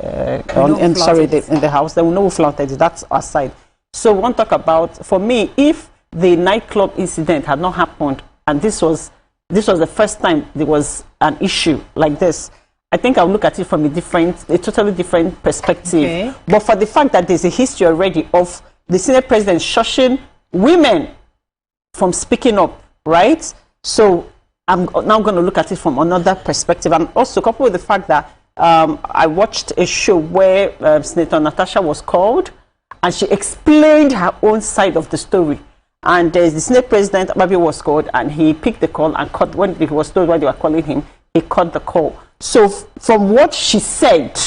E: the House, then we know who flouted it. That's our side. So we want to talk about, for me, if the nightclub incident had not happened, and this was the first time there was an issue like this, I think I'll look at it from a totally different perspective. Okay. But for the fact that there's a history already of the Senate president shushing women from speaking up, right? So I'm now going to look at it from another perspective. And also coupled with the fact that I watched a show where Senator Natasha was called, and she explained her own side of the story. And the Senate president, Akpabio, was called, and he picked the call and cut. When he was told why they were calling him, he cut the call. So from what she said,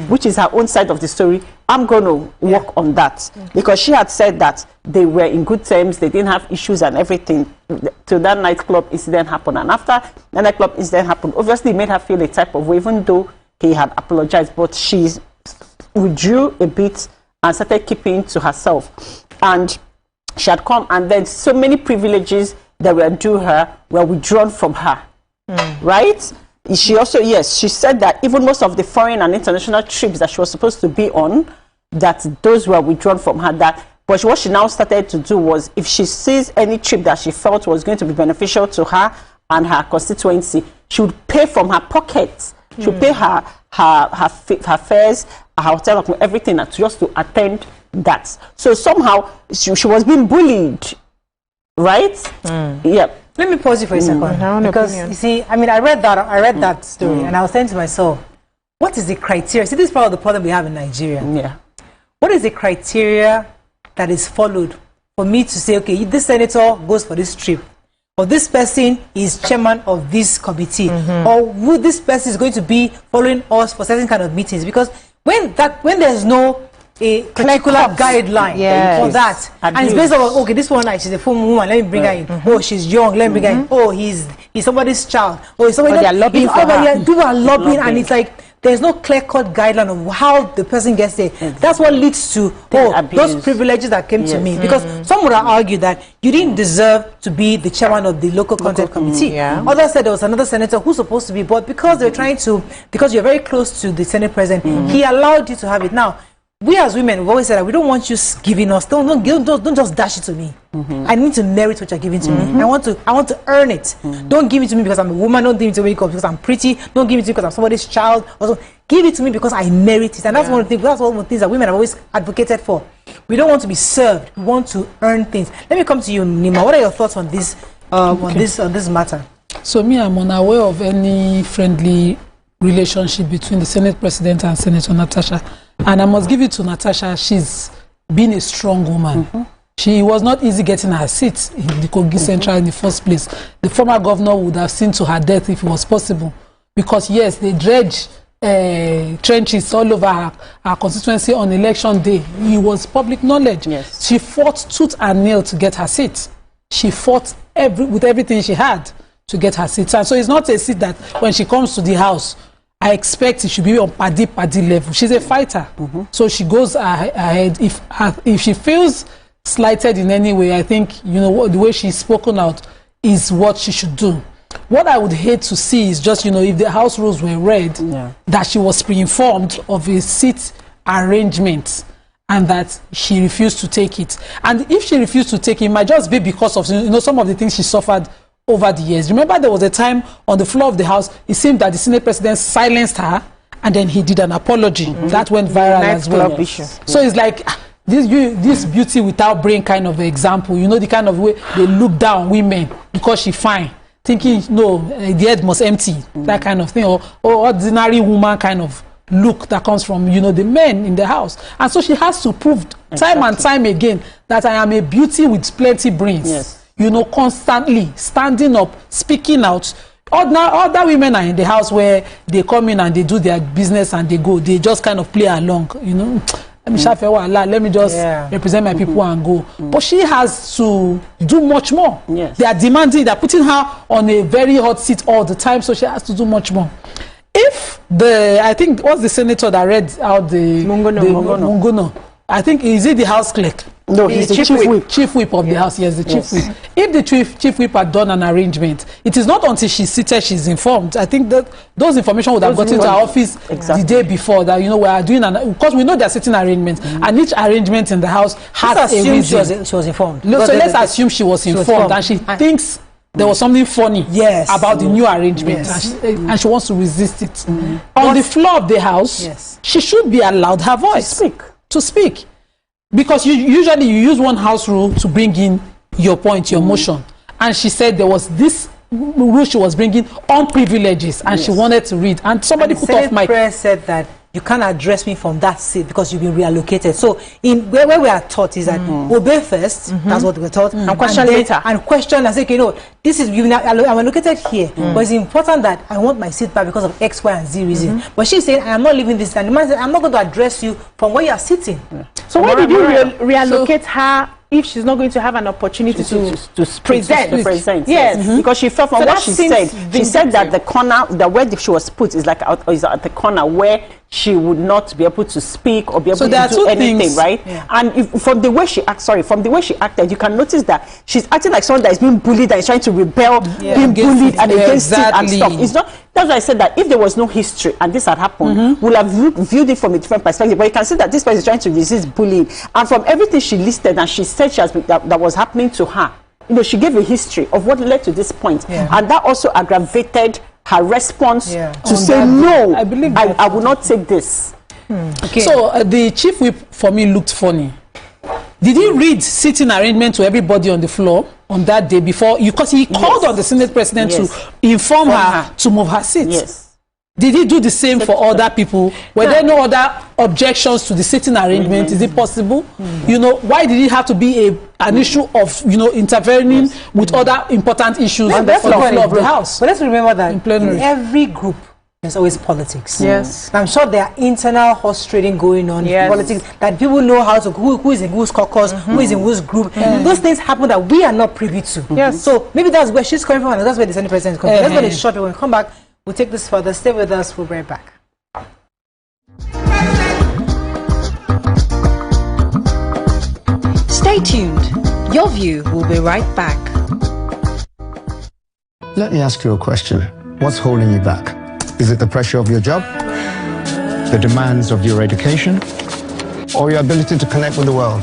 E: which is her own side of the story, I'm going to work on that. Because she had said that they were in good terms, they didn't have issues and everything till that nightclub incident happened. And after the nightclub incident happened, obviously it made her feel a type of way, even though he had apologized. But she withdrew a bit and started keeping to herself. And she had come, and then so many privileges that were due her were withdrawn from her. Right? She also, she said that even most of the foreign and international trips that she was supposed to be on, that those were withdrawn from her. But what she now started to do was, if she sees any trip that she felt was going to be beneficial to her and her constituency, she would pay from her pockets. She would pay her fares, her hotel, everything, just to attend that. So somehow she was being bullied, right? Yeah.
A: Let me pause you for a second, because you see, I mean, I read that story, and I was saying to myself, what is the criteria? See, this is part of the problem we have in Nigeria. Yeah. What is the criteria that is followed for me to say, okay, this senator goes for this trip, or this person is chairman of this committee, or this person is going to be following us for certain kind of meetings? Because when there's no a particular guideline for that, and it's based on, okay, this one, like, she's a full woman, let me bring her in. Oh, she's young, let me bring her in. Oh, he's somebody's child. Oh, he's somebody. They're lobbying for her. People are lobbying, and it's like there's no clear-cut guideline of how the person gets there. That's what leads to those privileges that came to me. Because some would argue that you didn't deserve to be the chairman of the local content committee. Others said there was another senator who's supposed to be, but because they're trying to, because you're very close to the Senate president, he allowed you to have it. Now, we as women, we've always said that we don't want you giving us. Don't just dash it to me. I need to merit what you're giving to me. I want to earn it. Don't give it to me because I'm a woman. Don't give it to me because I'm pretty. Don't give it to me because I'm somebody's child. Also, give it to me because I merit it. And that's one of the things. That's one of the things that women have always advocated for. We don't want to be served. We want to earn things. Let me come to you, Nima. What are your thoughts on this? On this matter?
B: So me, I'm unaware of any friendly relationship between the Senate President and Senator Natasha. And I must give it to Natasha, she's been a strong woman. She was not easy getting her seat in the Kogi Central in the first place. The former governor would have seen to her death if it was possible. Because yes, they dredge trenches all over her constituency on election day. It was public knowledge. Yes. She fought tooth and nail to get her seat. She fought with everything she had to get her seat. And so it's not a seat that when she comes to the house, I expect it should be on paddy level. She's a fighter. So she goes ahead. If she feels slighted in any way, I think, you know, the way she's spoken out is what she should do. What I would hate to see is just, you know, if the house rules were read, that she was pre-informed of a seat arrangement and that she refused to take it. And if she refused to take it, it might just be because of, you know, some of the things she suffered over the years. Remember, there was a time on the floor of the House, it seemed that the Senate President silenced her, and then he did an apology. That went viral as well. So it's like this beauty without brain kind of example. You know, the kind of way they look down women because she's fine, thinking, no, the head must empty, that kind of thing, or ordinary woman kind of look that comes from, you know, the men in the house. And so she has to prove time and time again that I am a beauty with plenty brains. You know, constantly standing up, speaking out. Other women are in the house where they come in and they do their business and they go. They just kind of play along, you know. Let me just represent my people and go. But she has to do much more. They are demanding, they're putting her on a very hot seat all the time, so she has to do much more. If I think what's the senator that read out the Mungono? I think is it the House clerk?
E: No, he's the
B: chief whip of the House. Yes, the chief whip. If the chief whip had done an arrangement, it is not until she's seated she's informed. I think that those information would have gotten to our office the day before that, you know, we are doing because we know there are certain arrangements, and each arrangement in the House has a reason.
A: She was informed.
B: So let's assume she was informed and she thinks there was something funny about the new arrangement, and she wants to resist it. On the floor of the House, she should be allowed her voice to speak. Because usually you use one House rule to bring in your point, your motion. And she said there was this rule she was bringing on privileges, and she wanted to read. And somebody put off my
A: prayer said that you can't address me from that seat because you've been reallocated. So in where we are taught is that obey first, that's what we're taught,
C: and question later.
A: And question and say, okay, you know, this is I'm allocated here, but it's important that I want my seat back because of X, Y, and Z reason. But she's saying, I am not leaving this, and the man said, I'm not going to address you from where you are sitting.
C: So why did you reallocate her if she's not going to have an opportunity to present?
E: Yes, because she felt from what she said. She said that the corner, the where she was put is like is at the corner where she would not be able to speak or be able to do anything, right? And from the way she acted, you can notice that she's acting like someone that is being bullied and is trying to rebel, being bullied and against it and stuff. It's not. That's why I said that if there was no history and this had happened, we'll have viewed it from a different perspective. But you can see that this person is trying to resist bullying, and from everything she listed and she said that was happening to her, you know, she gave a history of what led to this point, and that also aggravated her response to say no. I will not take this.
B: Okay. So the chief whip for me looked funny. Did he read sitting arrangement to everybody on the floor on that day before? Because he called on the Senate President to inform her to move her seat.
E: Yes.
B: Did he do the same for other people? Were there no other objections to the sitting arrangement? Is it possible? You know, why did it have to be an issue of, you know, intervening with other important issues on the floor of the House?
A: But let's remember that in every group, there's always politics.
C: Yes.
A: I'm sure there are internal horse trading going on, politics, that people know how to, who is in whose caucus, who is in whose group. Those things happen that we are not privy to.
C: Yes.
A: So maybe that's where she's coming from, and that's where the Senate President is coming from. Let's go to the short, when we come back, we'll take this further. Stay with us, we'll be right back.
D: Stay tuned. Your View will be right back.
N: Let me ask you a question. What's holding you back? Is it the pressure of your job, the demands of your education, or your ability to connect with the world?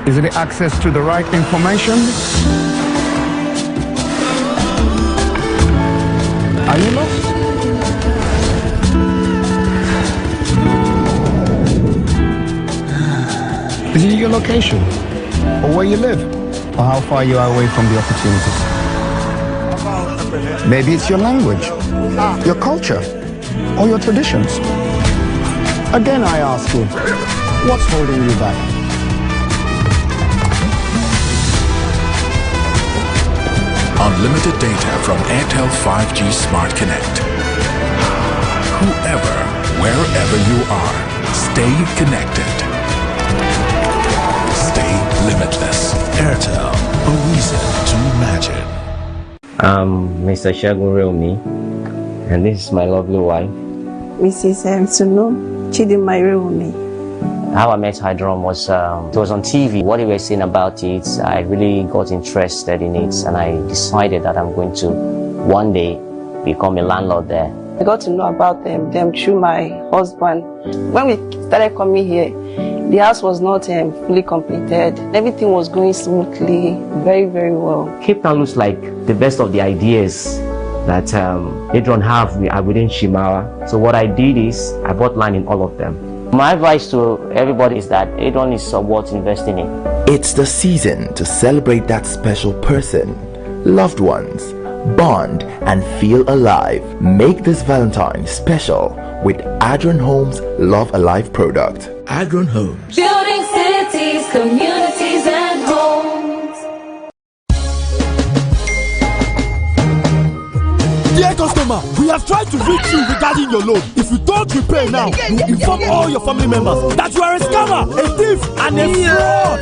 N: Is it the access to the right information? Are you lost? Is it your location, or where you live, or how far you are away from the opportunities? Maybe it's your language, your culture, or your traditions. Again, I ask you, what's holding you back?
O: Unlimited data from Airtel 5G Smart Connect. Whoever, wherever you are, stay connected. Stay limitless. Airtel, a reason to imagine.
P: I'm Mr. Shagun Reomi, and this is my lovely wife,
Q: Mrs. Sunu Chidimma Reomi.
P: How I met Hydron was, it was on TV. What they were saying about it, I really got interested in it, and I decided that I'm going to one day become a landlord there.
Q: I got to know about them through my husband. When we started coming here, the house was not fully completed. Everything was going smoothly, very, very well.
P: Cape Town looks like the best of the ideas that Adron have within Shimawa. So what I did is I bought land in all of them. My advice to everybody is that Adron is worth investing in.
R: It's the season to celebrate that special person, loved ones, bond and feel alive. Make this Valentine special with Adron Homes Love Alive product. Adron Homes.
S: Building cities, communities and homes.
T: Dear customer, we have tried to reach you regarding your loan. If you don't repay now, you will inform all your family members that you are a scammer, a thief and a fraud.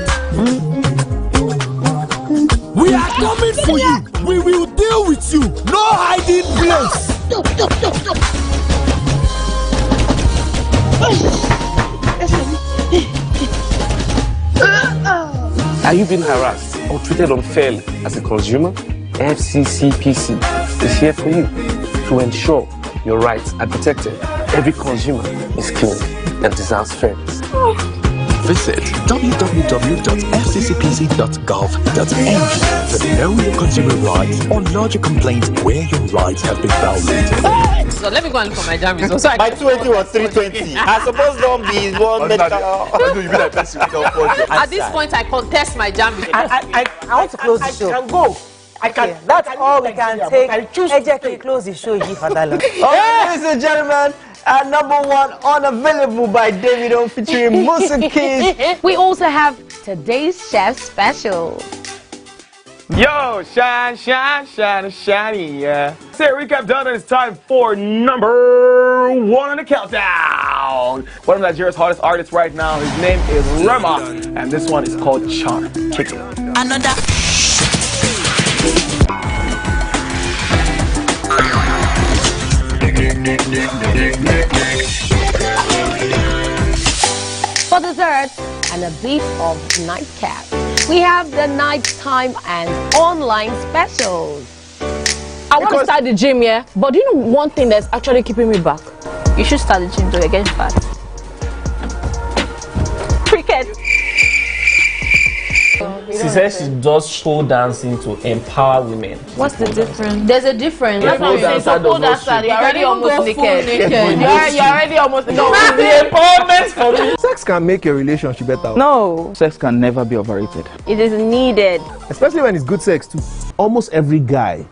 T: We are coming for you. We will deal with you. No hiding place.
U: Are you being harassed or treated unfairly as a consumer? FCCPC is here for you to ensure your rights are protected. Every consumer is clean and deserves fairness.
O: Visit www.fccpc.gov.ng to know your consumer rights or lodge a complaint where your rights have been violated.
J: So let me go and look for my jam results.
K: My 220 was 320. I suppose don't be one medical.
J: At this point, I contest my jam results.
A: I want to close the show.
K: I can go. I can.
A: That's all we can take. Ejeki, close the show. Give for that long.
H: Ladies and gentlemen, number one, Unavailable by Davido featuring Musa Keys.
I: We also have today's chef special.
L: Yo, shine, shine, shine, shiny, yeah. Say recap done, and it's time for number one on the countdown. One of Nigeria's hottest artists right now, his name is Rema, and this one is called Charm. Kick it.
V: Another.
I: For dessert and a bit of nightcap, we have the nighttime and online specials.
J: I want to start the gym, yeah? But do you know one thing that's actually keeping me back? You should start the gym to get fat. Cricket.
W: She says she does pole dancing to empower women.
J: What's the difference? There's a difference.
W: That's what I'm saying.
J: So pole dancer, you're already almost naked. You're already almost naked.
W: No, the empowerment for me.
H: Sex can make a relationship better.
V: No.
H: Sex can never be overrated.
V: It is needed.
H: Especially when it's good sex too.
X: Almost every guy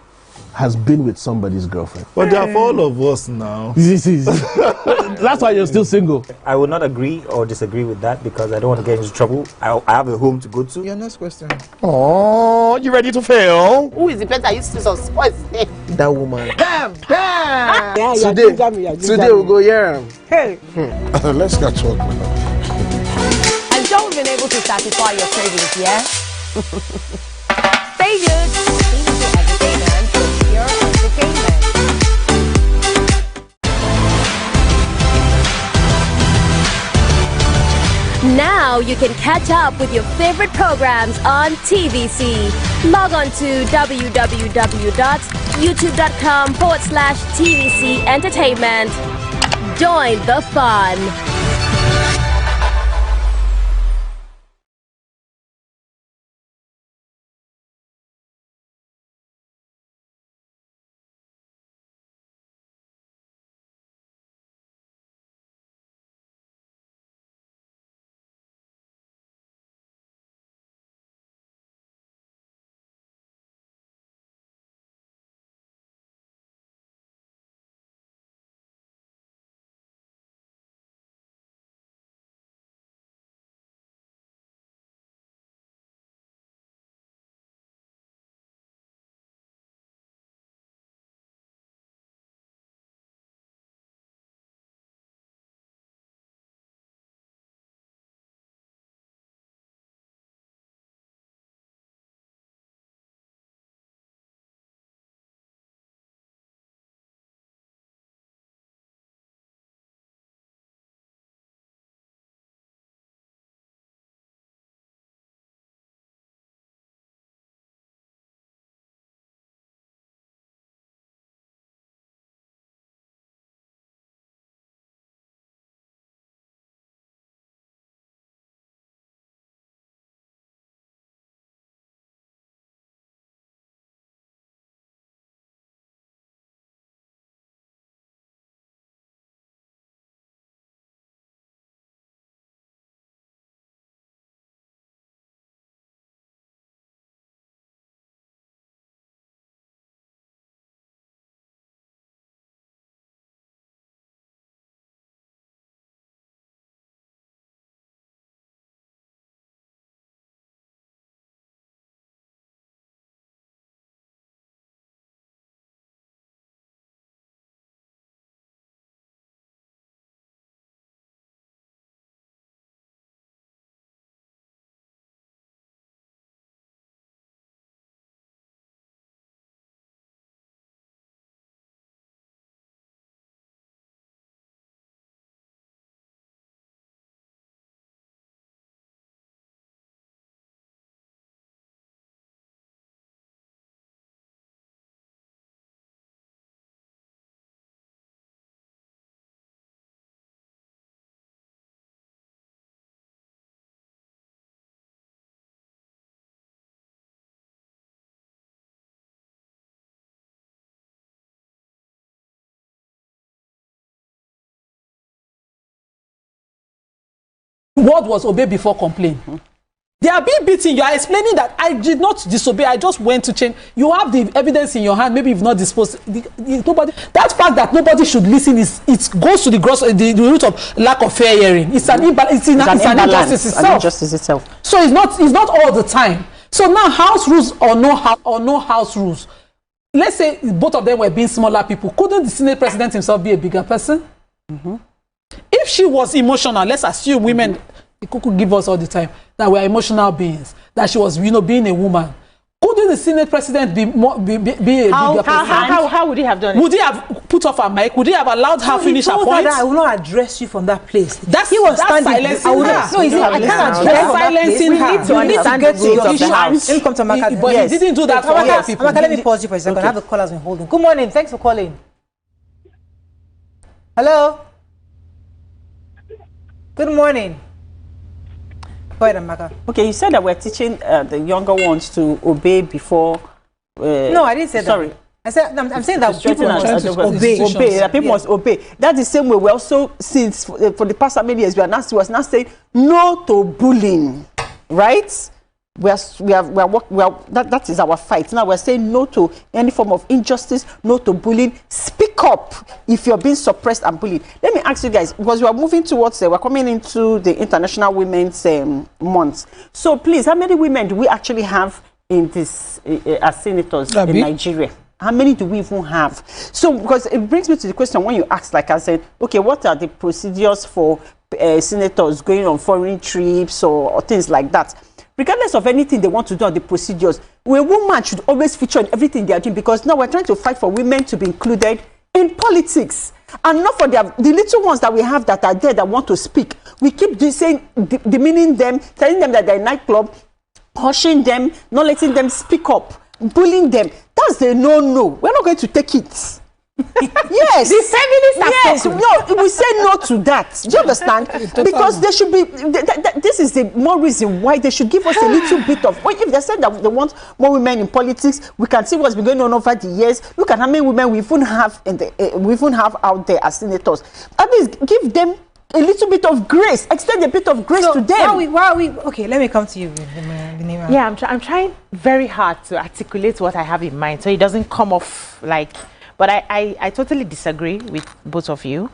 X: has been with somebody's girlfriend.
T: But they are for all of us now.
X: That's why you're still single.
Y: I would not agree or disagree with that because I don't want to get into trouble. I have a home to go to.
H: Your next question.
X: Oh, you ready to fail?
V: Who is the person that used to suspense?
H: That woman.
V: Bam! Bam!
H: Today we'll go here.
V: Hey!
X: Let's get talking.
I: I'm sure we've been able to satisfy your cravings, yeah? Stay good. TVC Entertainment for pure entertainment. Now you can catch up with your favorite programs on TVC. Log on to www.youtube.com/TVC Entertainment. Join the fun.
B: word was obey before complain. They are being beaten. You are explaining that I did not disobey. I just went to change. You have the evidence in your hand. Maybe you've not disposed. Nobody. That fact that nobody should listen is it goes to the root of lack of fair hearing. It's an imbalance. It's an injustice itself.
E: An injustice itself.
B: So it's not all the time. So now house rules or no house rules. Let's say both of them were being smaller people. Couldn't the Senate president himself be a bigger person? If she was emotional, let's assume women. The cuckoo give us all the time that we are emotional beings, that she was, being a woman. Couldn't the Senate president be a bigger person?
C: How would he have done it?
B: Would he have put off her mic? Would he have allowed her finish her point?
A: I will not address you from that place.
B: He was standing.
A: Silencing her.
B: I can't address silencing her.
A: We need to get to your issues. Let me come to Amaka.
B: But he didn't do that for other people.
A: Amaka, let me pause you for a second. I have the callers been holding. Good morning. Thanks for calling. Hello. Good morning. Go ahead, Amaka.
E: Okay, you said that we're teaching the younger ones to obey before.
A: No, I didn't say
E: sorry.
A: that. I said I'm saying that people must
E: obey. That people must obey. That's the same way we also, since for the past many years, we are now saying no to bullying, right? That is our fight. Now we're saying no to any form of injustice, no to bullying. Speak up if you're being suppressed and bullied. Let me ask you guys, because we are moving towards, we're coming into the International Women's Month. So please, how many women do we actually have in this as senators in Nigeria? How many do we even have? So, because it brings me to the question when you ask, like I said, okay, what are the procedures for senators going on foreign trips or things like that? Regardless of anything they want to do on the procedures, a woman should always feature in everything they are doing, because now we're trying to fight for women to be included in politics, and not for the little ones that we have that are there that want to speak. We keep demeaning them, telling them that they're a nightclub, hushing them, not letting them speak up, bullying them. That's the no. We're not going to take it. Yes,
C: the feminists are
E: no, we say no to that. Do you understand? Because there should be this is the more reason why they should give us a little bit of, if they said that they want more women in politics, we can see what's been going on over the years. Look at how many women we even have out there as senators. At least give them a little bit of grace, extend a bit of grace to them.
A: Why are we okay, let me come to you, Vinima.
C: Yeah, I'm trying very hard to articulate what I have in mind so it doesn't come off like. But I totally disagree with both of you.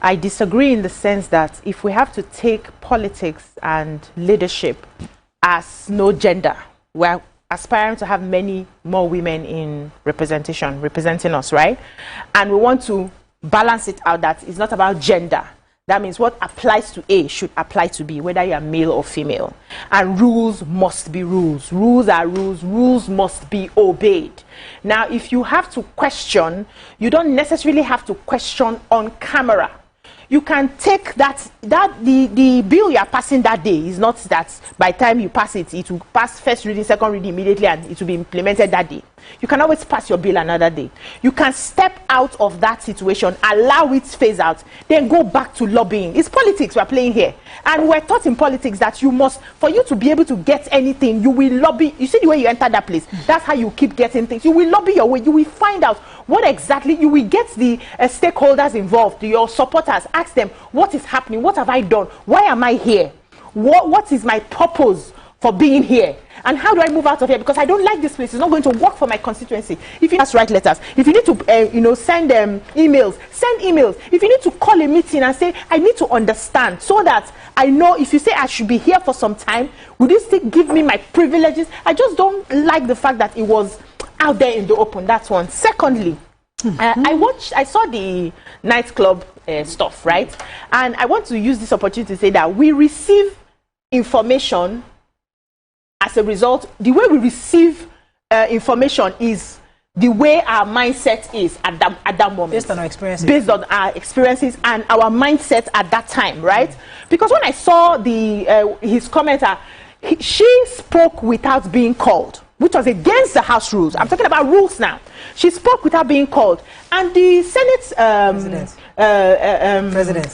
C: I disagree in the sense that if we have to take politics and leadership as no gender, we're aspiring to have many more women in representing us, right? And we want to balance it out that it's not about gender. That means what applies to A should apply to B, whether you are male or female. And rules must be rules. Rules are rules. Rules must be obeyed. Now, if you have to question, you don't necessarily have to question on camera. You can take the bill you are passing that day is not that by the time you pass it, it will pass first reading, second reading immediately, and it will be implemented that day. You can always pass your bill another day. You can step out of that situation, allow it phase out, then go back to lobbying. It's politics we're playing here. And we're taught in politics that you must, for you to be able to get anything, you will lobby. You see the way you enter that place? That's how you keep getting things. You will lobby your way. You will find out what exactly, you will get the stakeholders involved, your supporters. Ask them, what is happening? What have I done? Why am I here? What is my purpose for being here? And how do I move out of here? Because I don't like this place. It's not going to work for my constituency. If you must write letters, if you need to, send emails, send emails. If you need to call a meeting and say, I need to understand, so that I know if you say I should be here for some time, would you still give me my privileges? I just don't like the fact that it was out there in the open. That's one. Secondly, I saw the nightclub stuff, right? And I want to use this opportunity to say that we receive information. As a result, the way we receive information is the way our mindset is at that moment.
A: Based on our experiences.
C: Based on our experiences and our mindset at that time, right? Because when I saw his commenter, she spoke without being called, which was against the House rules. I'm talking about rules now. She spoke without being called. And the Senate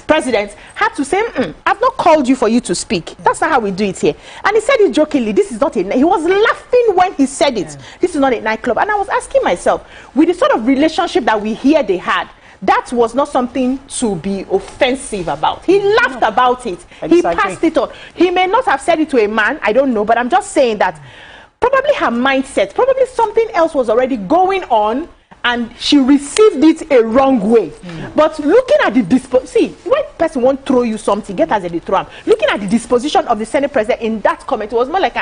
C: president had to say, I've not called you for you to speak. That's not how we do it here. And he said it jokingly. This is not he was laughing when he said it. This is not a nightclub. And I was asking myself, with the sort of relationship that we hear they had, that was not something to be offensive about. He laughed about it. He passed it on. He may not have said it to a man, I don't know, but I'm just saying that probably her mindset, probably something else was already going on, and she received it a wrong way. But looking at the see, when person won't throw you something, get as they throw him. Looking at the disposition of the Senate president in that comment, it was more like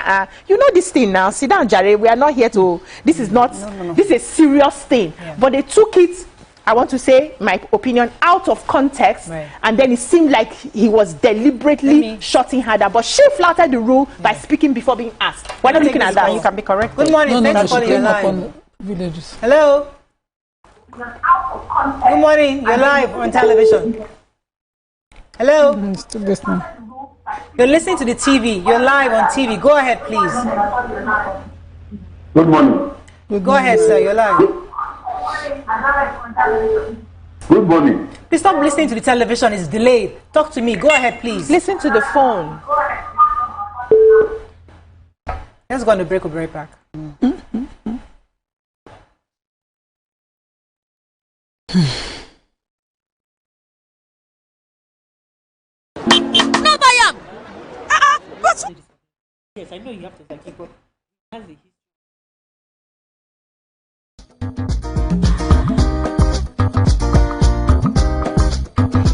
C: you know this thing now, sit down, Jare, we are not here to, this is not, this is a serious thing. But they took it, I want to say, my opinion, out of context, and then it seemed like he was deliberately shutting her down. But she flouted the rule by speaking before being asked. We're not looking at that. You can be correct.
A: Good morning. Thanks for calling your line. Hello. Good morning. You're live on television. Hello. You're listening to the TV. You're live on TV. Go ahead, please.
D: Good morning.
A: Go ahead, sir. You're live.
D: Good morning.
A: Please stop listening to the television. It's delayed. Talk to me. Go ahead, please.
C: Listen to the phone.
A: Let's go on the break. We'll be right back.
F: No, I am. But
A: yes, I know you have to keep up.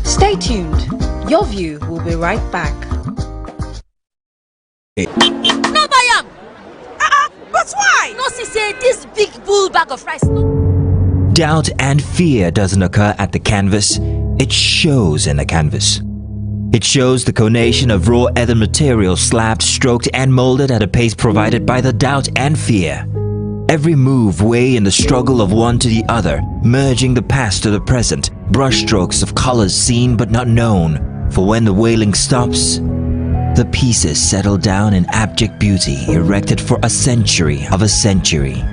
G: Stay tuned. Your view will be right back.
F: No, I am. But why? No, she said this big bull bag of rice.
M: Doubt and fear doesn't occur at the canvas, it shows in the canvas. It shows the conation of raw earthen material slabbed, stroked and molded at a pace provided by the doubt and fear. Every move way in the struggle of one to the other, merging the past to the present, brushstrokes of colors seen but not known. For when the wailing stops, the pieces settle down in abject beauty erected for a century of a century.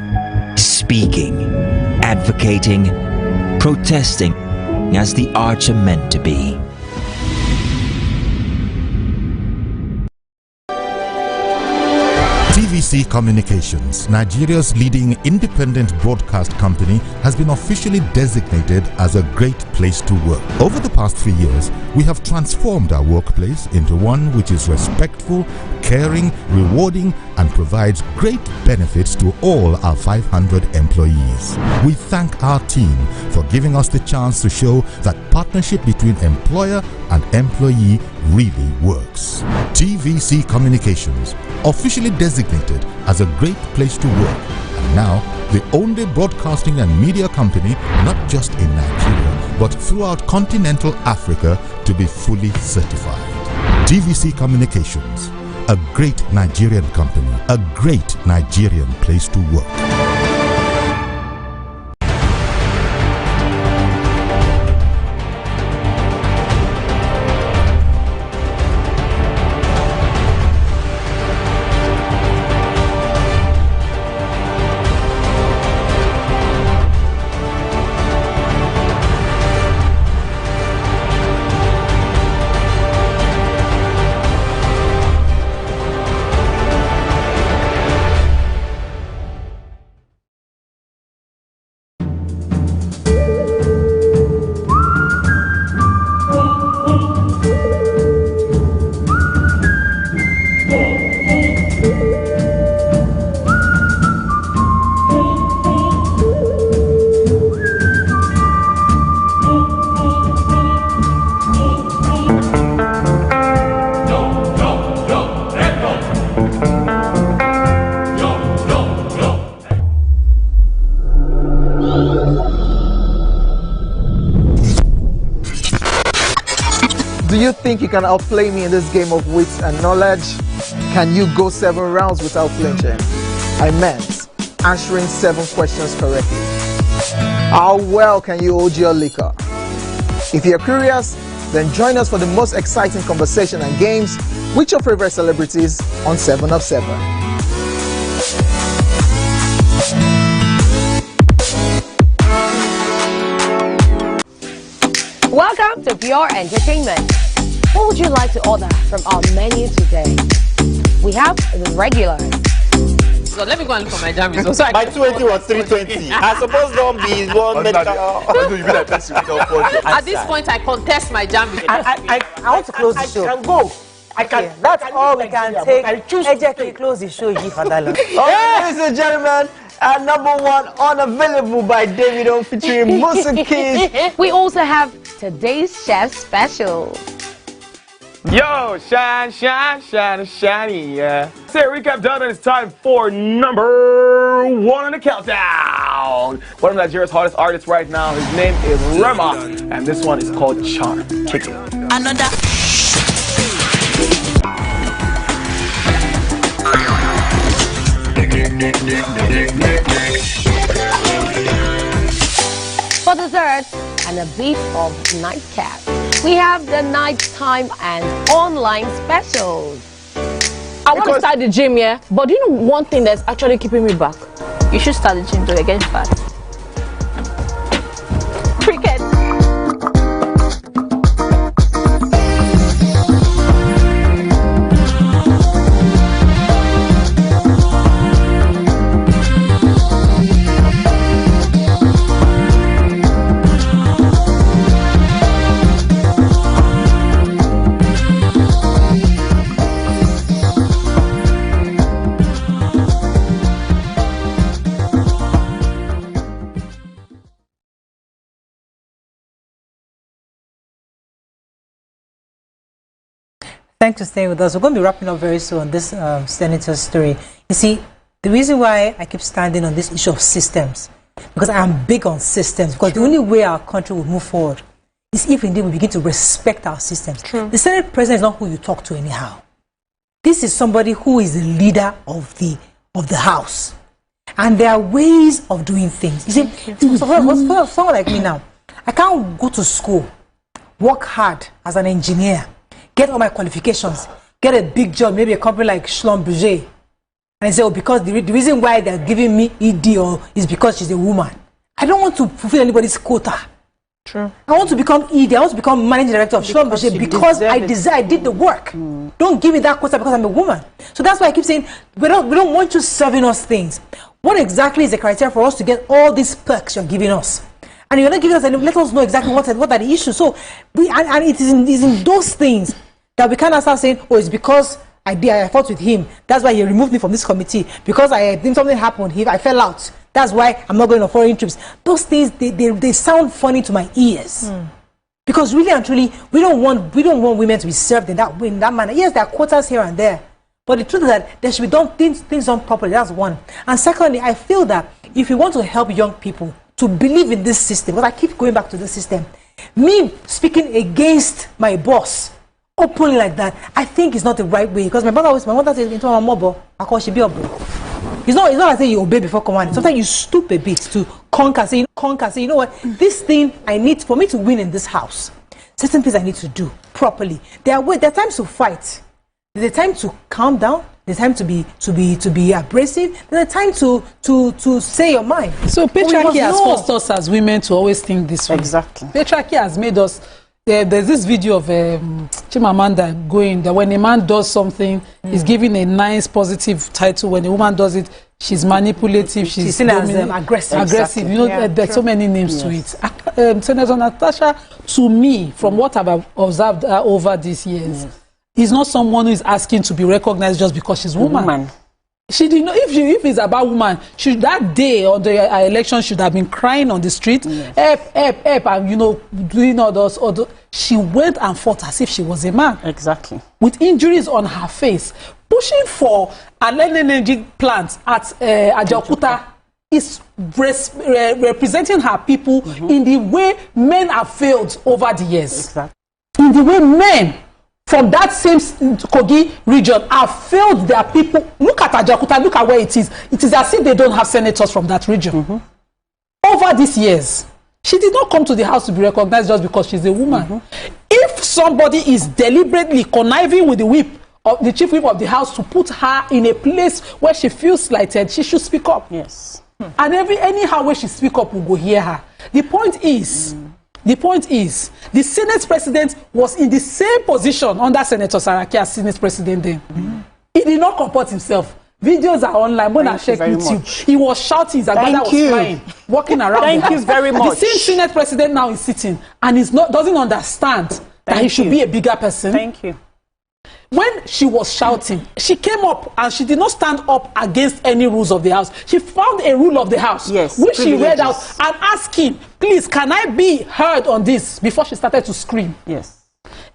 M: Speaking, advocating, protesting as the arts are meant to be.
N: TVC Communications, Nigeria's leading independent broadcast company, has been officially designated as a great place to work. Over the past 3 years, we have transformed our workplace into one which is respectful, caring, rewarding, and provides great benefits to all our 500 employees. We thank our team for giving us the chance to show that partnership between employer and employee really works. TVC Communications, officially designated as a great place to work, and now the only broadcasting and media company not just in Nigeria but throughout continental Africa to be fully certified. TVC Communications, a great Nigerian company, a great Nigerian place to work.
H: Do you think you can outplay me in this game of wits and knowledge? Can you go 7 rounds without flinching? I meant answering 7 questions correctly. How well can you hold your liquor? If you're curious, then join us for the most exciting conversation and games with your favorite celebrities on 7 of 7.
I: Welcome to Pure Entertainment. What would you like to order from our menu today? We have the regulars,
J: So let me go and look for my jam results. So
K: My 20 was 320. I suppose don't be one medical.
J: At this point, I contest my jam results.
A: I want to close the show.
X: I can go. I can.
A: Okay, that's all we can take.
X: I choose to
A: Ejeki, close the show.
H: Ladies and gentlemen, number one unavailable by Davido featuring Musa Keys.
I: We also have today's chef special.
L: Yo, shine, shine, shine, shiny, yeah. Say recap done, and it's time for number one on the countdown. One of Nigeria's hottest artists right now, his name is Rema, and this one is called Charm. Kick it.
V: Another.
I: For dessert and a bit of nightcap, we have the nighttime and online specials.
J: I want to start the gym, yeah? But do you know one thing that's actually keeping me back? You should start the gym to get fat. Cricket.
A: Thanks for staying with us. We're going to be wrapping up very soon on this senator story. You see, the reason why I keep standing on this issue of systems, because I am big on systems, because the only way our country will move forward is if indeed we begin to respect our systems. The Senate President is not who you talk to anyhow. This is somebody who is the leader of the House. And there are ways of doing things. You see, for someone like me now, I can't go to school, work hard as an engineer, get all my qualifications, get a big job, maybe a company like Schlumberger, and say, oh, because the reason why they're giving me ED is because she's a woman. I don't want to fulfill anybody's quota.
C: True.
A: I want to become ED, I want to become managing director of Schlumberger because I did the work. Don't give me that quota because I'm a woman. So that's why I keep saying, we don't want you serving us things. What exactly is the criteria for us to get all these perks you're giving us? And you're not giving us any, let us know exactly what are the issues. So and it is in those things that we cannot start saying, oh, it's because I fought with him. That's why he removed me from this committee. Because something happened, I fell out. That's why I'm not going on foreign trips. Those things they sound funny to my ears. Because really and truly, we don't want women to be served in that way, in that manner. Yes, there are quotas here and there. But the truth is that there should be things done properly. That's one. And secondly, I feel that if you want to help young people to believe in this system, because I keep going back to this system, me speaking against my boss openly like that, I think it's not the right way. Because my mother says, into my mobile, I call she be a boy. It's not like saying you obey before commanding. Sometimes you stoop a bit to conquer, say, you know what, this thing I need, for me to win in this house, certain things I need to do properly. There are times to fight. There's a time to calm down. There's time to be abrasive. There's a time to say your mind.
B: So patriarchy has forced us as women to always think this way.
E: Exactly.
B: Patriarchy has made us. There's this video of Chimamanda going that when a man does something, he's given a nice positive title. When a woman does it, she's manipulative. She's
A: seen as aggressive.
B: Aggressive. You know, there's so many names to it. Senator Natasha, to me, from what I've observed over these years, is not someone who is asking to be recognized just because she's a woman. She did not. If it's about woman, that day on the election should have been crying on the street, help, and doing all those. She went and fought as if she was a man.
E: Exactly.
B: With injuries on her face, pushing for an energy plant at Ajaokuta is representing her people in the way men have failed over the years.
E: Exactly.
B: In the way men from that same Kogi region have failed their people. Look at Ajaokuta, look at where it is. It is as if they don't have senators from that region. Over these years, she did not come to the house to be recognized just because she's a woman. If somebody is deliberately conniving with the chief whip of the house to put her in a place where she feels slighted, she should speak up.
E: Yes.
B: And anyhow where she speak up, we'll go hear her. The point is, the Senate President was in the same position under Senator Saraki as Senate President then. He did not comport himself. Videos are online. When I
E: Thank you
B: check
E: very
B: YouTube,
E: much.
B: he was shouting. His grandmother was crying, walking around.
E: Thank
B: the
E: you
B: house.
E: very much.
B: The same Senate president now is sitting and doesn't understand that he should be a bigger person.
E: Thank you.
B: When she was shouting, she came up and she did not stand up against any rules of the house. She found a rule of the house, which she read out and asked him, please, can I be heard on this, before she started to scream.
E: Yes.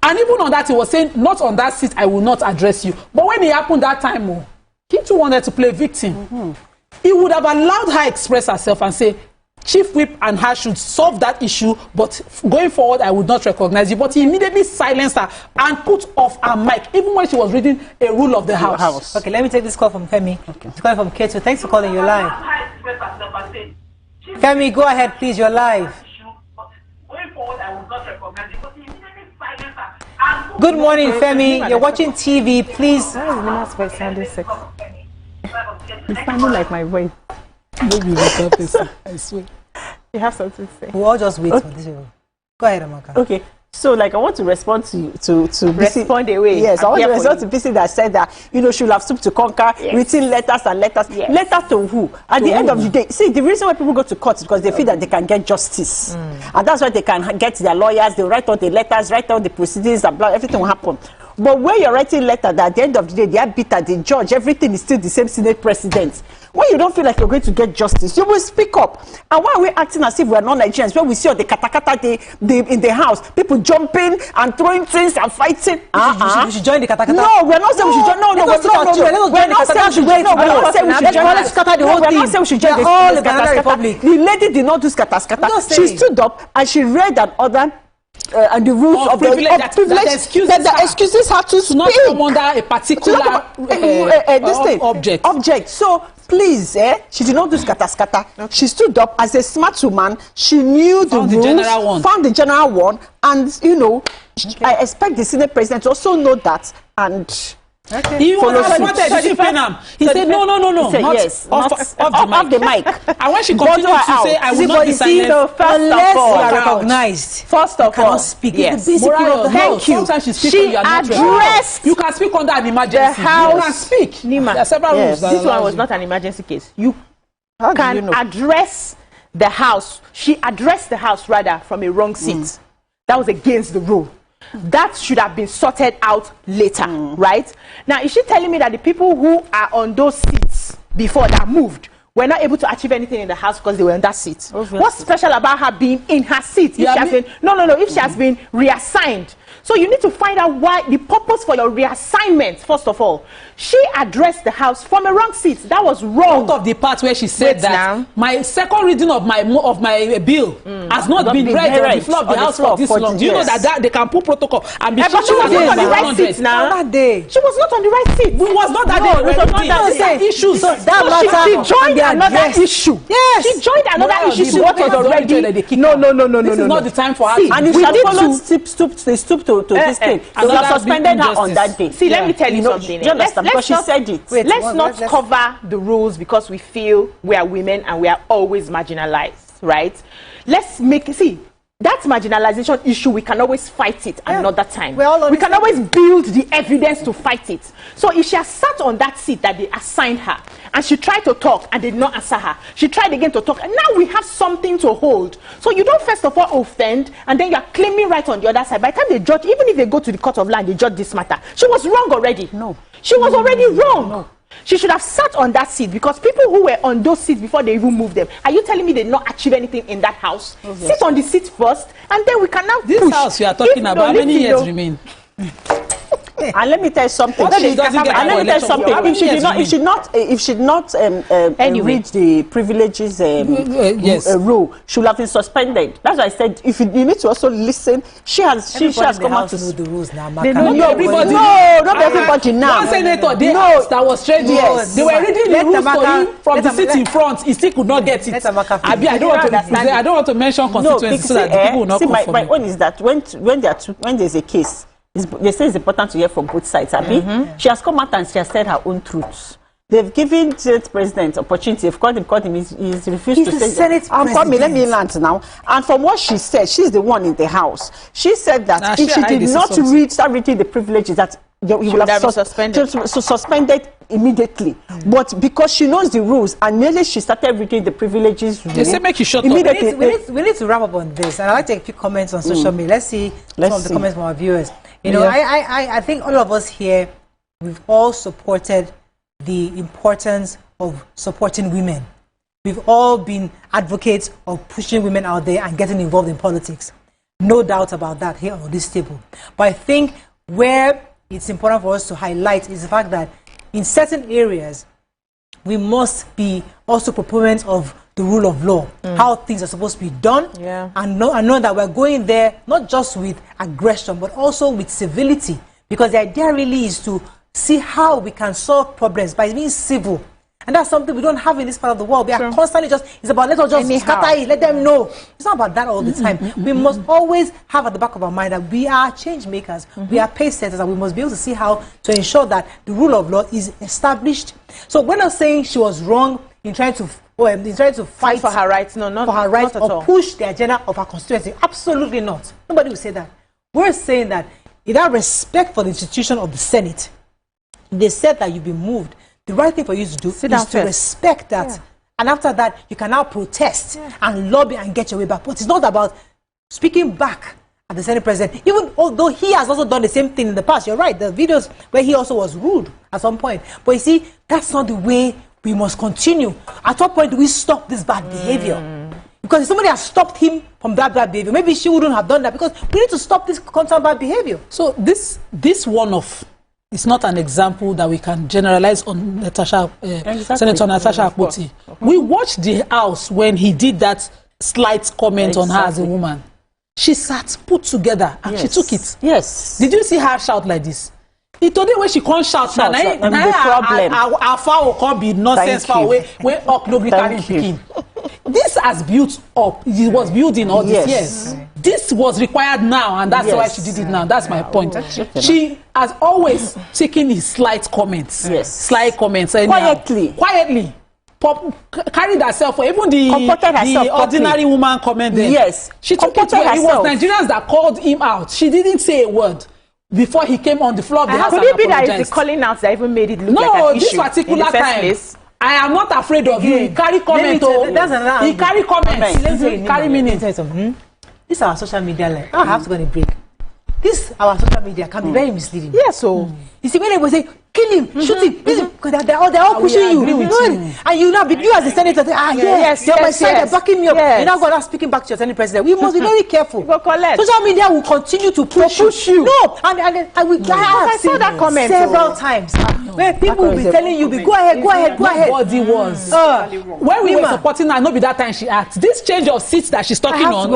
B: And even on that, he was saying, not on that seat, I will not address you. But when it happened that time, he too wanted to play victim. He would have allowed her express herself and say, Chief Whip and her should solve that issue, but going forward, I would not recognize you. But he immediately silenced her and put off her mic, even when she was reading a rule of the house.
A: Okay, let me take this call from Femi. Okay. It's calling from K2. Thanks for calling. You're live. Femi, go ahead, please. You're live. Good morning, Femi. You're watching TV. Please.
P: Why is Nima's voice sounding sexy? It's sounding like my voice.
B: Maybe it's I swear.
P: You have something to say.
A: We'll all just wait for this. Go ahead, Amaka.
E: Okay. So, like, I want to respond to
P: respond away.
E: Yes, I want to respond to BC that said that, she will have soup to conquer, written letters and letters. Yes. Letters to who? At the end of the day, see, the reason why people go to court is because they feel that they can get justice. And that's why they can get their lawyers, they write all the letters, write all the proceedings, and blah, everything will happen. But when you're writing a letter that at the end of the day, they are bitter, the judge, everything is still the same Senate president. When you don't feel like you're going to get justice, you will speak up. And why are we acting as if we're not Nigerians? When we see all the katakata in the house, people jumping and throwing things and fighting.
A: We should join the katakata.
E: No, we're not saying we should join. No, we're not saying we should join. We're not saying we should join. We're not saying we should join. We're not saying we should join the Banana Republic. The lady did not do skata. She stood up and she read an order. And the rules of privilege, that excuses her to
B: not come under a particular
E: object. So please, she did not do scatter. Okay. She stood up as a smart woman. She knew the rules, found the general one, and I expect the Senate president to also know that and.
B: Okay. He said no.
E: Yes, off the mic.
B: And when she continued to say, I will not be silent
A: unless you are recognized.
E: First of all,
A: speak.
B: Yes.
E: Thank you.
B: Sometimes she addressed. You can speak under an emergency.
P: The house.
B: You can speak.
P: Nima,
B: there are several rules.
P: This one was not an emergency case. You can address the house. She addressed the house rather from a wrong seat. That was against the rule. That should have been sorted out later, right? Now, is she telling me that the people who are on those seats before that moved were not able to achieve anything in the house because they were on that seat? What's special about her being in her seat? If she has been, if she has been reassigned. So you need to find out why, the purpose for your reassignment, first of all. She addressed the house from a wrong seat. That was wrong.
B: Out of the part where she said that my second reading of my bill has not been read on the floor of the house for this long. Do you know that they can put protocol and be
P: she was not on the right seat now.
A: That day.
P: She was not on the right seat.
B: It was not that day.
P: It was not that day.
B: Issues.
P: So she joined another issue. Yes. She joined another issue. What was already. No.
B: This is not the time for her.
E: And if she had followed stoop to this thing, they would have suspended her on that day.
P: See, let me tell you something.
E: Do you understand? Because she said it.
P: Let's not cover the rules because we feel we are women and we are always marginalized, right? Let's that marginalization issue, we can always fight it another time. We can always build the evidence to fight it. So if she has sat on that seat that they assigned her and she tried to talk and they did not answer her, she tried again to talk, and now we have something to hold. So you don't first of all offend and then you are claiming right on the other side. By the time they judge, even if they go to the court of law and they judge this matter, she was wrong already.
E: No.
P: She was already wrong. No. She should have sat on that seat because people who were on those seats before they even moved them. Are you telling me they did not achieve anything in that house? Okay. Sit on the seat first, and then we can now
B: this
P: push.
B: House you are talking about, how many years remain?
E: And let me tell you something. If she not reach the privileges rule, she will have been suspended. That's why I said if you need to also listen. She has come out to
A: know the rules now.
E: Not everybody now.
B: One senator that was straight. Yes, they were reading the rules for him from the seat in front. He still could not get it. I don't want to mention constituencies so that the people will not come for me.
E: My own is that when there's a case. They say it's important to hear from both sides. She has come out and she has said her own truths. They've given Senate President opportunity. They've called him. He's refused to say.
A: Senate President.
E: Let me land now. And from what she said, she's the one in the house. She said that if she did not start reading the privileges, that he would have suspended. So suspended immediately. But because she knows the rules, and immediately she started reading the privileges.
B: They say make you shut up.
A: We need to wrap up on this, and I'd like to take a few comments on social media. Let's see some of the comments from our viewers. You know, I think all of us here, we've all supported the importance of supporting women. We've all been advocates of pushing women out there and getting involved in politics. No doubt about that here on this table. But I think where it's important for us to highlight is the fact that in certain areas, we must be also proponents of the rule of law, how things are supposed to be done, and know that we're going there not just with aggression, but also with civility. Because the idea really is to see how we can solve problems by being civil. And that's something we don't have in this part of the world. We are constantly it's about let us just scatter it, let them know. It's not about that all the time. We must always have at the back of our mind that we are change makers, we are pace setters, and we must be able to see how to ensure that the rule of law is established. So when I'm saying she was wrong in trying to fight
P: for her rights, not for her
A: rights, or push the agenda of her constituency, absolutely not. Nobody will say that. We're saying that in that respect for the institution of the Senate, they said that you've been moved. The right thing for you to do is to respect that. And after that, you can now protest and lobby and get your way back. But it's not about speaking back at the Senate President, even although he has also done the same thing in the past. You're right, the videos where he also was rude at some point. But you see, that's not the way we must continue. At what point do we stop this bad behavior? Because if somebody has stopped him from that bad behavior, maybe she wouldn't have done that, because we need to stop this constant bad behavior.
B: So this one-off, it's not an example that we can generalize on Natasha, Senator Natasha Akpabio. We watched the house when he did that slight comment on her as a woman. She sat, put together, and she took it.
E: Yes.
B: Did you see her shout like this? Today when she can't shout,
E: the problem.
B: Our foul can't be nonsense far away. Where up nobody carrying picking. This has built up. It was building all these years. This was required now, and that's why she did it now. That's my point. She has always taken his slight comments. Slight comments. Quietly. Carried herself, even the ordinary woman comment there. She took it where it was Nigerians that called him out. She didn't say a word before he came on the floor of the house and apologized.
P: Could it be that it's the calling out that even made it look like an issue?
B: No, this particular time, I am not afraid of you. He carry comment. He carry comments. Carry meaning.
A: This is our social media life. I have to go on a break. This our social media can be very misleading.
P: Yes, so
A: you see when they will say kill him, shoot him, because they're all pushing you. And you now, you as a senator, they're on my side, they're backing me up. You're now going to speaking back to your Senate President. We must be very careful. Social media will continue to push you. No, and I saw that comment several times where people will be telling you, go ahead.
B: Nobody was. When we were supporting her, not be that time she asked. This change of seats that she's talking on,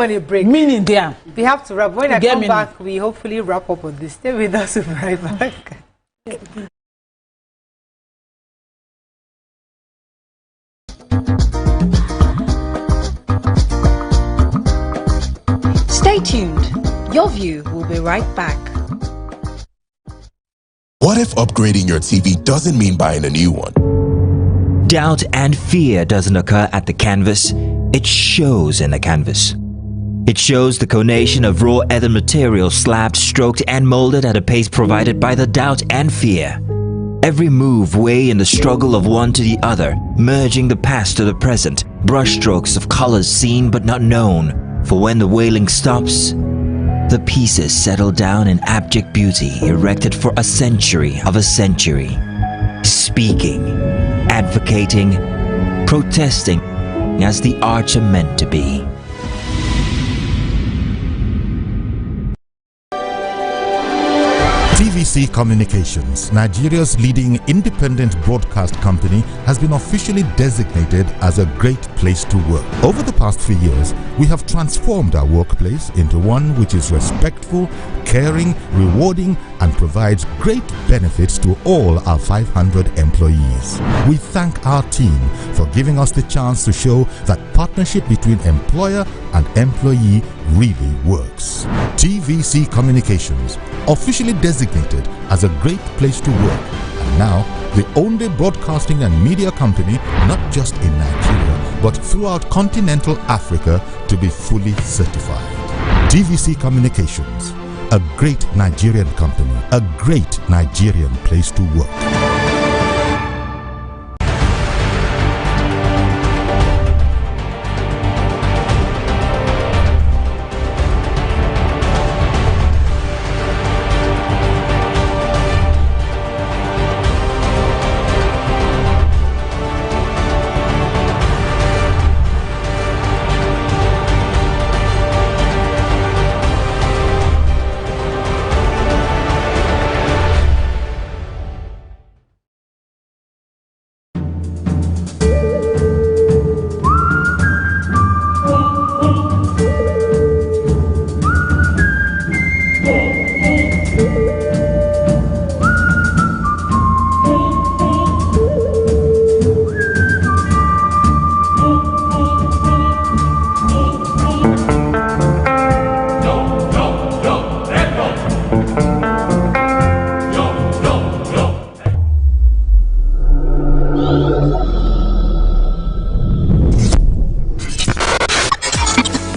B: meaning there.
A: We have to wrap. When I come back, we hopefully wrap up on this. Stay with us, we'll be right back.
G: Stay tuned. Your view will be right back.
O: What if upgrading your TV doesn't mean buying a new one?
M: Doubt and fear doesn't occur at the canvas, it shows in the canvas. It shows the conation of raw earthen material slabbed, stroked and molded at a pace provided by the doubt and fear. Every move weigh in the struggle of one to the other, merging the past to the present, brushstrokes of colors seen but not known. For when the wailing stops, the pieces settle down in abject beauty erected for a century of a century. Speaking, advocating, protesting as the arts are meant to be.
N: TVC Communications, Nigeria's leading independent broadcast company, has been officially designated as a great place to work. Over the past few years, we have transformed our workplace into one which is respectful, caring, rewarding, and provides great benefits to all our 500 employees. We thank our team for giving us the chance to show that partnership between employer and employee really works. TVC Communications, officially designated as a great place to work, and now the only broadcasting and media company not just in Nigeria but throughout continental Africa to be fully certified. TVC Communications, a great Nigerian company, a great Nigerian place to work.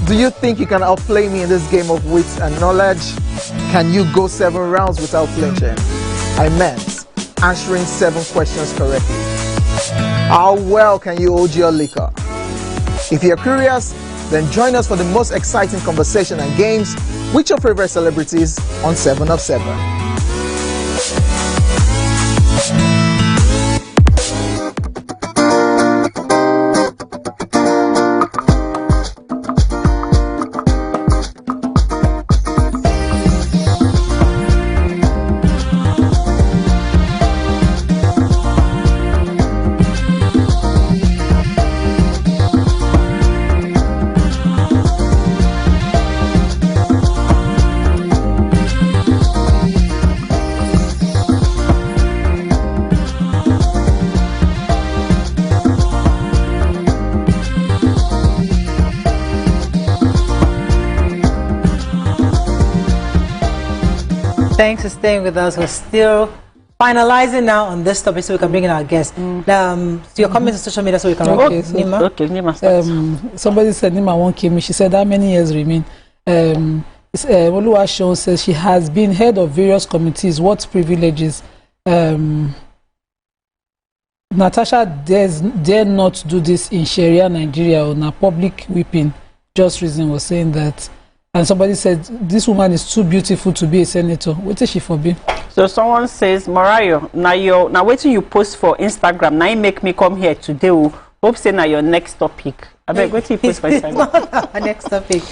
H: Do you think you can outplay me in this game of wits and knowledge? Can you go 7 rounds without flinching? I meant answering 7 questions correctly. How well can you hold your liquor? If you're curious, then join us for the most exciting conversation and games with your favorite celebrities on 7 of 7.
A: Thanks for staying with us. We're still finalizing now on this topic so we can bring in our guests. So your comments on social media so we can
B: Nima. Somebody said Nima won't kill me. She said how many years remain? Oluwaseun says she has been head of various committees. What privileges? Natasha dare not do this in Sharia Nigeria on a public whipping. Just Reason was saying that. And somebody said, this woman is too beautiful to be a senator. What is she for being?
E: So someone says, Mariah, now wait till you post for Instagram. Now you make me come here today. Hope say now your next topic. I beg, wait till you post for Instagram.
A: Next topic.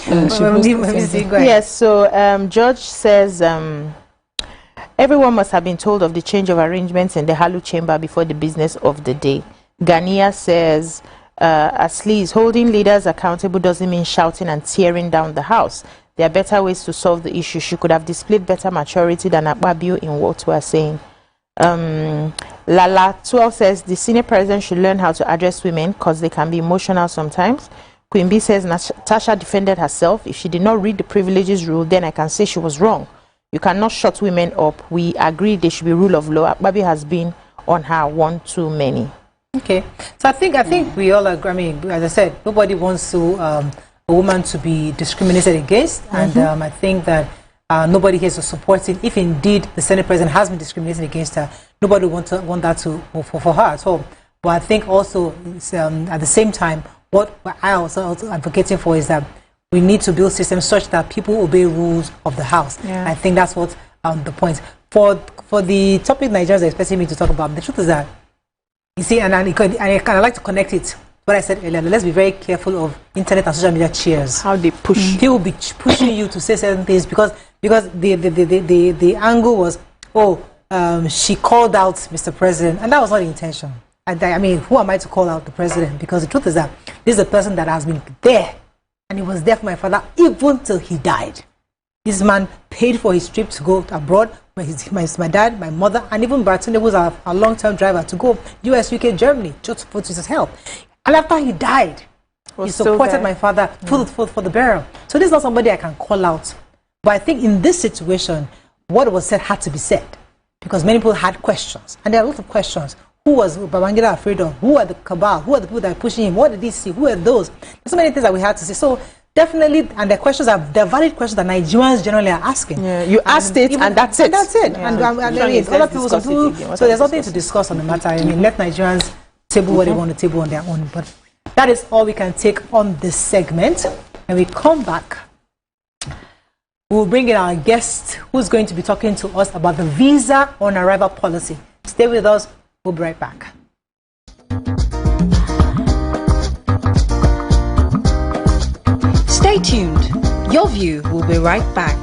C: Yes, so George says, everyone must have been told of the change of arrangements in the Halu chamber before the business of the day. Gania says, Aslis, holding leaders accountable doesn't mean shouting and tearing down the house. There are better ways to solve the issue. She could have displayed better maturity than Akpabio in what we are saying. Lala 12 says the senior president should learn how to address women because they can be emotional sometimes. Queen B says Natasha defended herself. If she did not read the privileges rule, then I can say she was wrong. You cannot shut women up. We agree there should be rule of law. Akpabio has been on her one too many.
A: Okay, so I think we all agree. I mean, as I said, nobody wants to a woman to be discriminated against, and I think that nobody here is supporting. If indeed the Senate President has been discriminated against her, nobody want that to for her at all. But I think also at the same time, what I also advocating for is that we need to build systems such that people obey rules of the house. Yeah. I think that's what the point. For the topic Nigerians are expecting me to talk about, the truth is that. You see, and I kind of like to connect it. What I said earlier, let's be very careful of internet and social media cheers.
E: How they push.
A: People will be pushing you to say certain things because the angle was, she called out Mr. President, and that was not the intention. I mean, who am I to call out the president? Because the truth is that this is a person that has been there, and he was there for my father even till he died. This man paid for his trip to go abroad. My dad, my mother, and even Barton was a long-term driver to go US, UK, Germany just for his help. And after he died, he supported my father for the burial. So this is not somebody I can call out. But I think in this situation, what was said had to be said because many people had questions, and there are a lot of questions. Who was Babangida afraid of? Who are the cabal? Who are the people that are pushing him? What did he see? Who are those? There's so many things that we had to say. So definitely, and they're valid questions that Nigerians generally are asking.
P: Yeah, you asked it, and that's it.
A: And that's it.
P: Yeah.
A: And other people, so there's nothing to discuss on the matter. I mean, let Nigerians table what they want to table on their own. But that is all we can take on this segment. When we come back, we'll bring in our guest who's going to be talking to us about the visa on arrival policy. Stay with us. We'll be right back.
G: Stay tuned. Your view will be right back.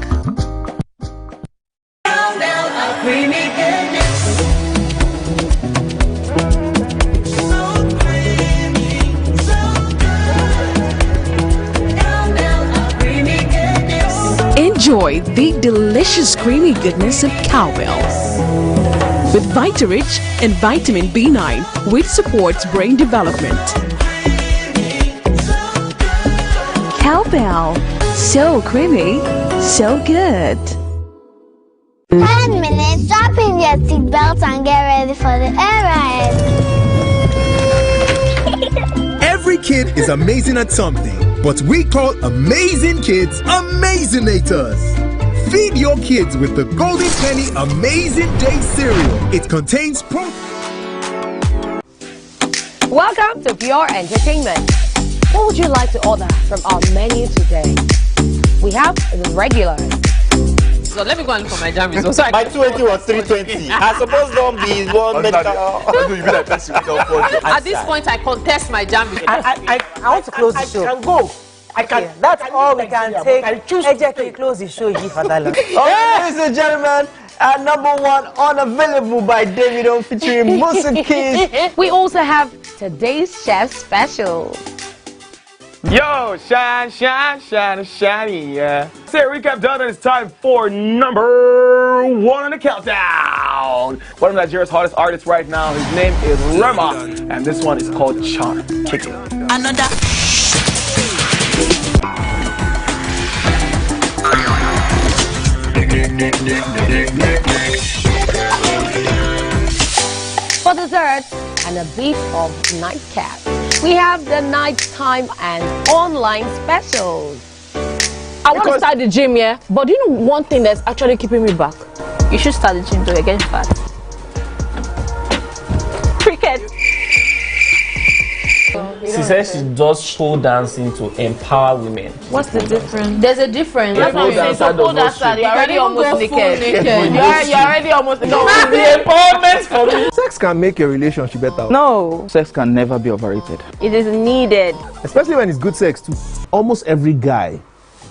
Q: Enjoy the delicious creamy goodness of cowbell with Vitarich and vitamin B9, which supports brain development. Cowbell, so creamy, so good.
R: 10 minutes, strap in your seatbelt and get ready for the air ride.
T: Every kid is amazing at something, but we call amazing kids Amazinators. Feed your kids with the Golden Penny Amazing Day cereal. It contains
I: Welcome to Pure Entertainment. What would you like to order from our menu today? We have the regular.
J: So let me go and look for my jam results.
K: My 280 was 320. I suppose don't be one
J: At this point, I contest my jam results.
A: I want to close the show.
E: I can go. I can.
A: Yeah, that's all we can take.
E: I choose to
A: close the show.
K: Ladies and gentlemen, number one, Unavailable by Davido featuring Musa Keys.
I: We also have today's chef special.
L: Yo, shine, shine, shine, shiny, yeah. Say recap done, and it's time for number one on the countdown. One of Nigeria's hottest artists right now, his name is Rema, and this one is called Charm. Kick it.
V: Another.
I: For dessert and a bit of nightcap, we have the nighttime and online specials.
J: I want to start the gym, yeah, but do you know one thing that's actually keeping me back? You should start the gym to get fat.
I: Cricket.
S: She says she does pole dancing to empower women.
J: What's the difference? There's a difference.
S: That's what I'm saying.
J: So pole dancer, you're already almost naked. You're already almost naked.
S: No, the empowerment for me.
H: Sex can make your relationship better.
V: No.
H: Sex can never be overrated.
V: It is needed.
H: Especially when it's good sex too. Almost every guy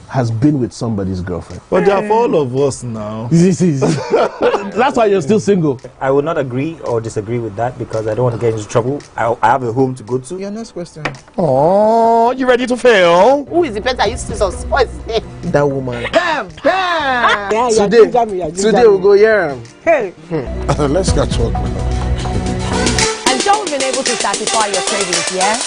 H: has been with somebody's girlfriend.
U: But they are for all of us now.
H: That's why you're still single.
Y: I would not agree or disagree with that because I don't want to get into trouble. I have a home to go to.
H: Your next question.
U: Oh, you ready to fail?
V: Who is the person that used to suspect?
H: That woman. Bam! Bam!
V: Yeah,
H: Today we'll go here.
V: Hey.
U: Let's catch up now.
I: I'm sure we've been able to satisfy your cravings, yeah?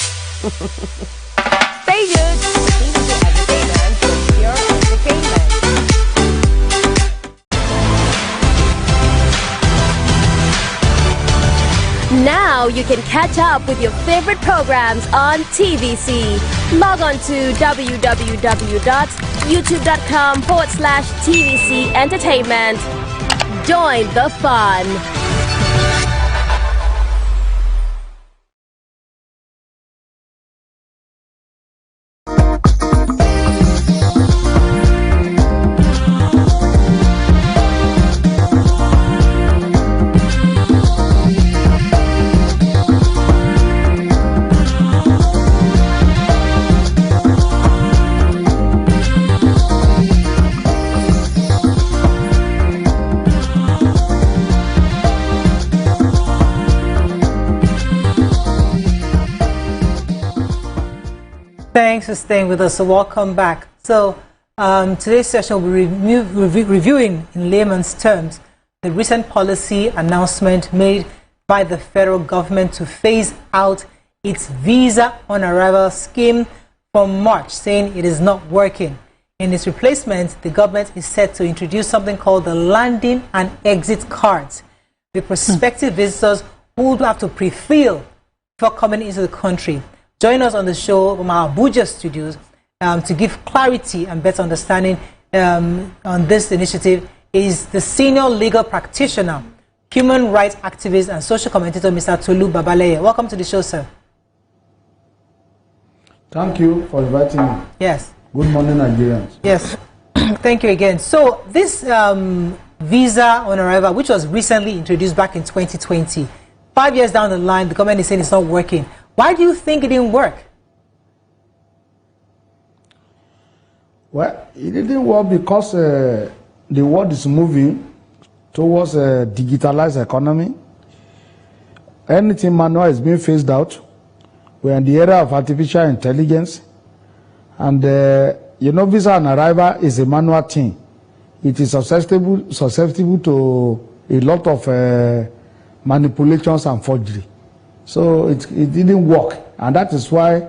I: Stay good. TVC Entertainment for Pure Entertainment.
F: Now you can catch up with your favorite programs on TVC. Log on to www.youtube.com/TVC Entertainment. Join the fun.
A: Thanks for staying with us. So welcome back. So today's session will be reviewing in layman's terms the recent policy announcement made by the federal government to phase out its visa on arrival scheme from March, saying it is not working. In its replacement, the government is set to introduce something called the landing and exit cards, with prospective visitors who would have to pre-fill before coming into the country. Join us on the show from our Abuja studios to give clarity and better understanding on this initiative is the senior legal practitioner, human rights activist, and social commentator, Mr. Tolu Babaleye. Welcome to the show, sir.
D: Thank you for inviting me.
A: Yes.
D: Good morning, Nigerians.
A: Yes. Thank you again. So this visa on arrival, which was recently introduced back in 2020, 5 years down the line, the government is saying it's not working. Why do you think it didn't work?
D: Well, it didn't work because the world is moving towards a digitalized economy. Anything manual is being phased out. We're in the era of artificial intelligence. And, visa on arrival is a manual thing. It is susceptible to a lot of manipulations and forgery. So it didn't work. And that is why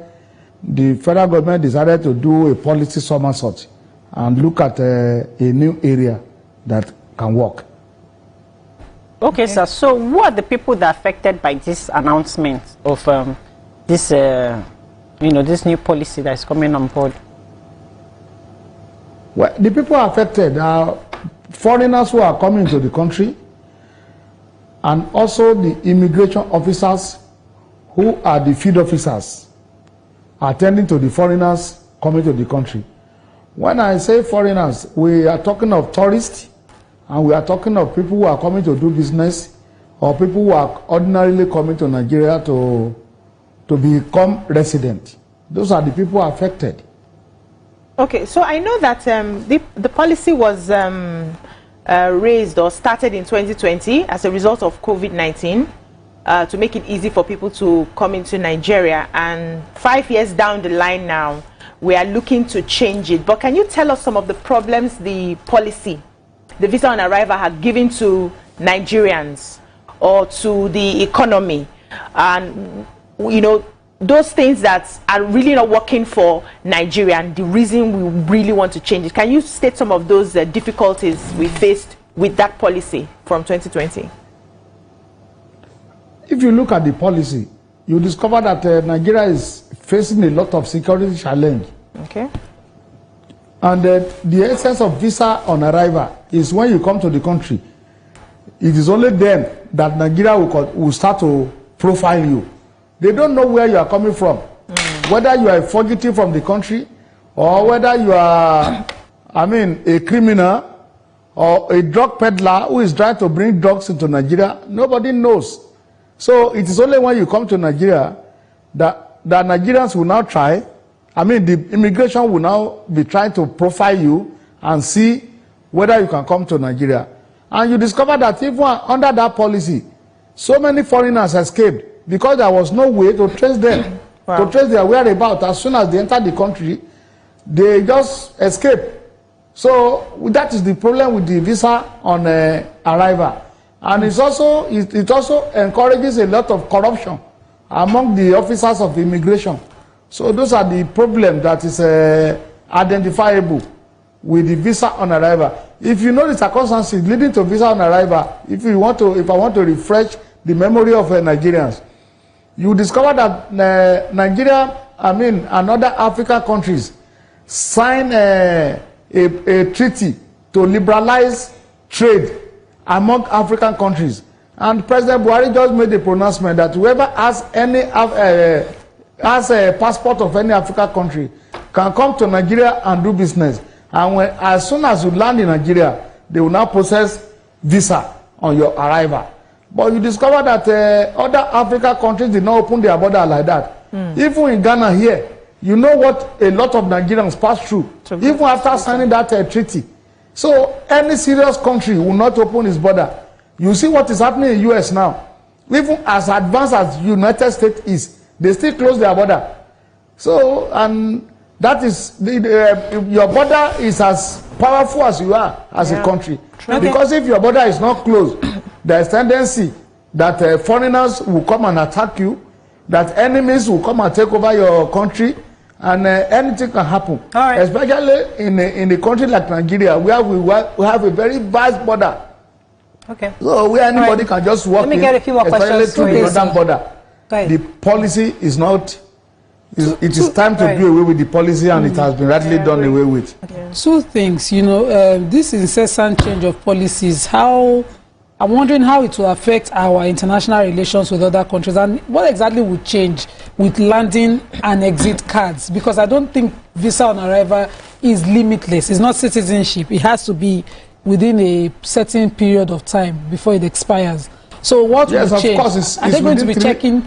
D: the federal government decided to do a policy somersault and look at a new area that can work.
E: Okay, sir. So who are the people that are affected by this announcement of this new policy that is coming on board?
D: Well, the people affected are foreigners who are coming to the country, and also the immigration officers who are the field officers attending to the foreigners coming to the country. When I say foreigners, we are talking of tourists, and we are talking of people who are coming to do business, or people who are ordinarily coming to Nigeria to become resident. Those are the people affected.
P: Okay, so I know that the policy was raised or started in 2020 as a result of COVID-19 to make it easy for people to come into Nigeria. And 5 years down the line now, we are looking to change it. But can you tell us some of the problems the policy, the visa on arrival, had given to Nigerians or to the economy? And, those things that are really not working for Nigeria and the reason we really want to change it. Can you state some of those difficulties we faced with that policy from 2020?
D: If you look at the policy, you discover that Nigeria is facing a lot of security challenge.
P: Okay.
D: And the essence of visa on arrival is when you come to the country, it is only then that Nigeria will start to profile you. They don't know where you are coming from, whether you are a fugitive from the country, or whether you are, a criminal or a drug peddler who is trying to bring drugs into Nigeria. Nobody knows. So it is only when you come to Nigeria that Nigerians will now try, the immigration will now be trying to profile you and see whether you can come to Nigeria. And you discover that even under that policy, so many foreigners escaped because there was no way to trace them, to trace their whereabouts. As soon as they entered the country, they just escape. So that is the problem with the visa on arrival. And it also encourages a lot of corruption among the officers of immigration. So those are the problems that is identifiable with the visa on arrival. If you know the circumstances leading to visa on arrival, if I want to refresh the memory of Nigerians, you discover that Nigeria, and other African countries signed a treaty to liberalize trade among African countries. And President Buhari just made a pronouncement that whoever has a passport of any African country can come to Nigeria and do business. And as soon as you land in Nigeria, they will now process visa on your arrival. But you discover that other African countries did not open their border like that. Even in Ghana here, you know what a lot of Nigerians pass through, even after signing that treaty. So any serious country will not open its border. You see what is happening in the US now. Even as advanced as the United States is, they still close their border. So, and that is, your border is as powerful as you are as a country. Because if your border is not closed, there is tendency that foreigners will come and attack you, that enemies will come and take over your country, and anything can happen. Especially in a country like Nigeria, where we have a very vast border.
A: Okay.
D: So where anybody can just walk
A: Let me get a few more questions
D: through the northern border. The policy is not It is time to do away with the policy, and it has been rightly done away with.
B: Two things, you know, this incessant change of policies, I'm wondering how it will affect our international relations with other countries, and what exactly will change with landing and exit cards, because I don't think visa on arrival is limitless. It's not citizenship. It has to be within a certain period of time before it expires. So what will change?
D: Of course,
B: Are they going to be checking?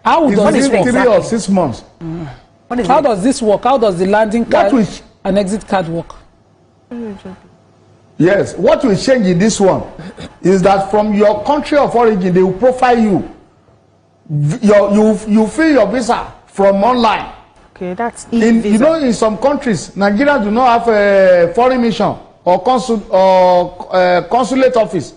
B: How does this work?
D: 3 or 6 months.
B: How does this work? How does the landing card and exit card work?
D: Yes, what will change in this one is that from your country of origin, they will profile you. You fill your visa from online.
P: Okay, that's e-visa.
D: You know, in some countries, Nigeria do not have a foreign mission or consulate office.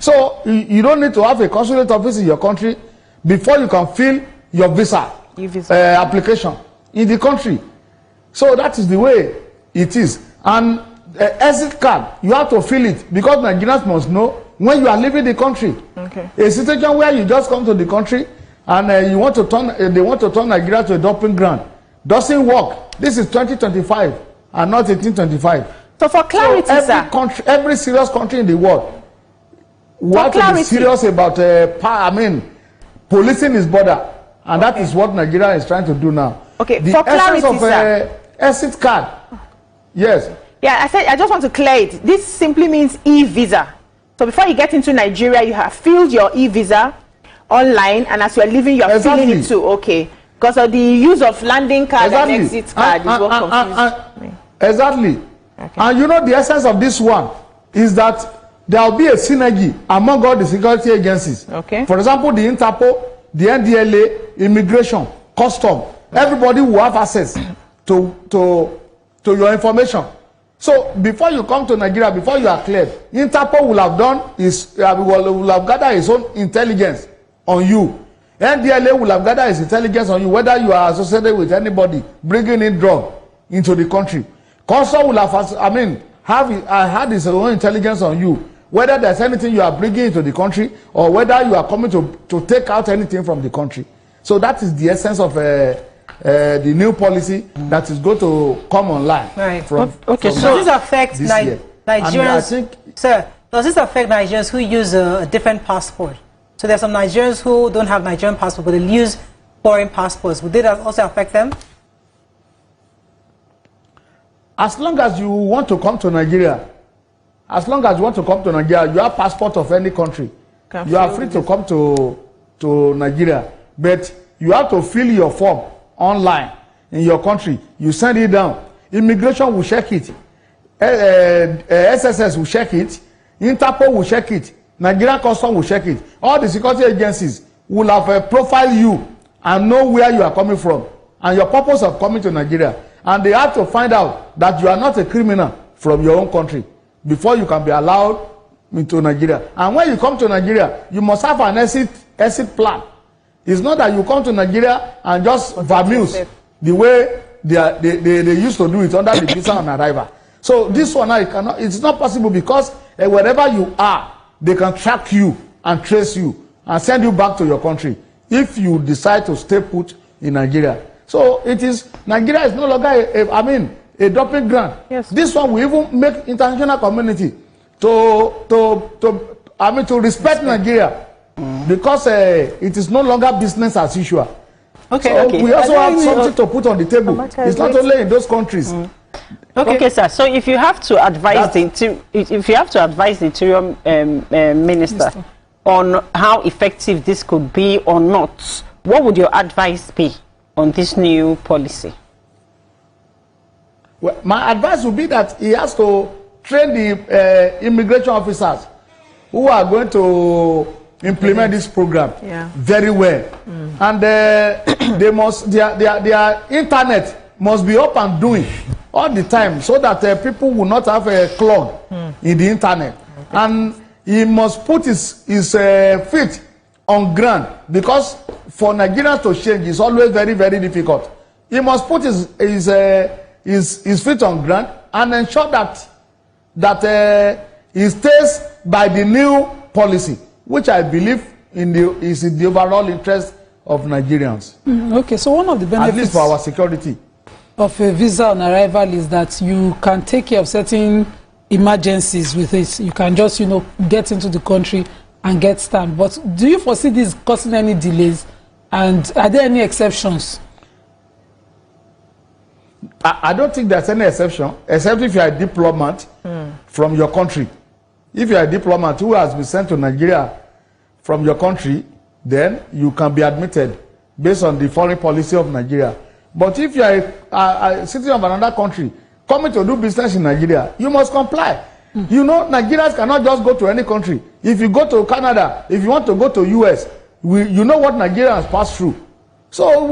D: So you don't need to have a consulate office in your country before you can fill your visa application in the country. So that is the way it is. And exit card, you have to fill it because Nigerians must know when you are leaving the country.
P: Okay.
D: A situation where you just come to the country and they want to turn Nigeria to a dumping ground doesn't work. This is 2025 and not 1825.
P: So for clarity,
D: so every serious country in the world, we have to be serious about policing his border, and that is what Nigeria is trying to do now.
P: Okay,
D: the
P: for clarity,
D: essence of exit card. Yes.
P: Yeah, I just want to clear it. This simply means e-visa. So before you get into Nigeria, you have filled your e-visa online, and as you are leaving, you are filling it too. Okay. Because of the use of landing card and exit card is what confused me.
D: Exactly. Okay. And you know the essence of this one is that there will be a synergy among all the security agencies.
P: Okay.
D: For example, the Interpol, the NDLA, immigration, custom, everybody will have access to your information. So before you come to Nigeria, before you are cleared, Interpol will have gathered his own intelligence on you. NDLA will have gathered his intelligence on you, whether you are associated with anybody bringing in drug into the country. Custom will have, had his own intelligence on you, whether there's anything you are bringing into the country or whether you are coming to take out anything from the country. So that is the essence of the new policy that is going to come online.
A: Right.
D: So
A: does this affect Nigerians? Sir, does this affect Nigerians who use a different passport? So there's some Nigerians who don't have Nigerian passport, but they use foreign passports. Would that also affect them?
D: As long as you want to come to Nigeria, you have passport of any country. You are free to come to Nigeria, but you have to fill your form online in your country. You send it down. Immigration will check it. SSS will check it. Interpol will check it. Nigerian Custom will check it. All the security agencies will have profiled you and know where you are coming from and your purpose of coming to Nigeria. And they have to find out that you are not a criminal from your own country before you can be allowed into Nigeria. And when you come to Nigeria, you must have an exit plan. It's not that you come to Nigeria and just vamuse the way they used to do it under the visa on arrival. So this one, it's not possible because wherever you are, they can track you and trace you and send you back to your country if you decide to stay put in Nigeria. So Nigeria is no longer a dumping ground. Yes. This one will even make international community to respect Nigeria because it is no longer business as usual. So we also have something to put on the table. It's not only in those countries.
E: Okay, sir. So if you have to advise the Interior Minister on how effective this could be or not, what would your advice be on this new policy?
D: Well, my advice would be that he has to train the immigration officers who are going to implement this program very well, and their internet must be up and doing all the time so that people will not have a clog in the internet. And he must put his feet on ground because for Nigerians to change is always very, very difficult. He must put his feet on ground and ensure that he stays by the new policy, which I believe is in the overall interest of Nigerians.
B: Okay, so one of the benefits,
D: at least for our security,
B: of a visa on arrival is that you can take care of certain emergencies with it. You can just, get into the country and get stamped. But do you foresee this causing any delays? And are there any exceptions?
D: I don't think there's any exception, except if you are a diplomat from your country. If you are a diplomat who has been sent to Nigeria from your country, then you can be admitted based on the foreign policy of Nigeria. But if you are a citizen of another country coming to do business in Nigeria, you must comply. Nigerians cannot just go to any country. If you go to Canada, if you want to go to US, you know what Nigerians pass through. So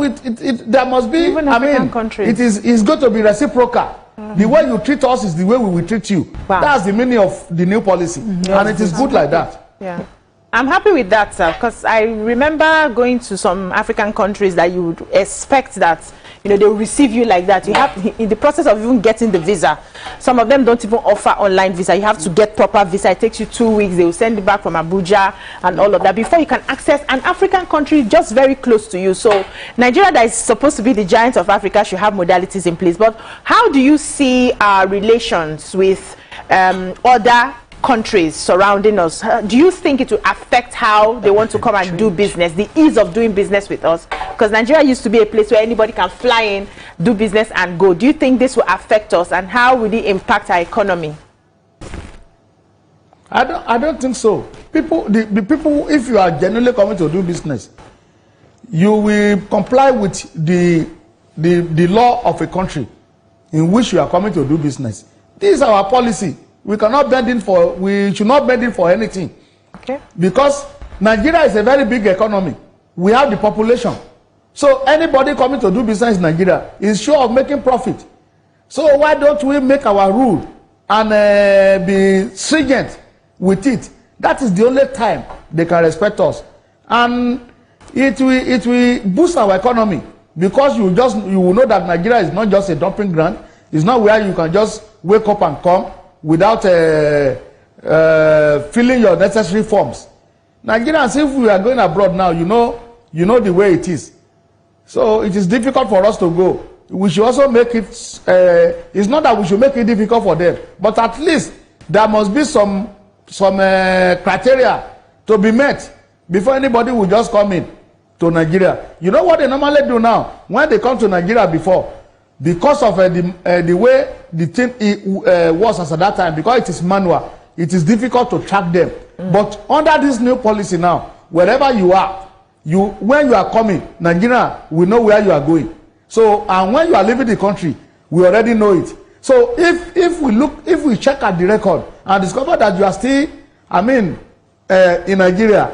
D: there must be,
P: even African countries.
D: It's going to be reciprocal. The way you treat us is the way we will treat you.
P: Wow.
D: That's the meaning of the new policy. And it is good like that.
P: Yeah. I'm happy with that, sir, because I remember going to some African countries that you would expect that, they will receive you like that. You have, in the process of even getting the visa, some of them don't even offer online visa. You have to get proper visa. It takes you 2 weeks. They will send it back from Abuja and all of that before you can access an African country just very close to you. So Nigeria, that is supposed to be the giant of Africa, should have modalities in place. But how do you see our relations with other countries surrounding us? Do you think it will affect how they want to come and do business, the ease of doing business with us? Because Nigeria used to be a place where anybody can fly in, do business and go. Do you think this will affect us, and how will it impact our economy?
D: I don't think so. The people, if you are genuinely coming to do business, you will comply with the law of a country in which you are coming to do business. This is our policy. We should not bend in for anything. Okay. Because Nigeria is a very big economy. We have the population. So anybody coming to do business in Nigeria is sure of making profit. So why don't we make our rule and be stringent with it? That is the only time they can respect us. And it will boost our economy, because you will know that Nigeria is not just a dumping ground. It's not where you can just wake up and come without filling your necessary forms. Nigerians, if we are going abroad now, you know the way it is. So it is difficult for us to go. We should also make it, it's not that we should make it difficult for them, but at least there must be some criteria to be met before anybody will just come in to Nigeria. You know what they normally do now? When they come to Nigeria before, because of the way the thing was as at that time, because it is manual, it is difficult to track them. But under this new policy now, wherever you are, when you are coming, Nigeria will know where you are going. So, and when you are leaving the country, we already know it. So if we check at the record and discover that you are still, in Nigeria,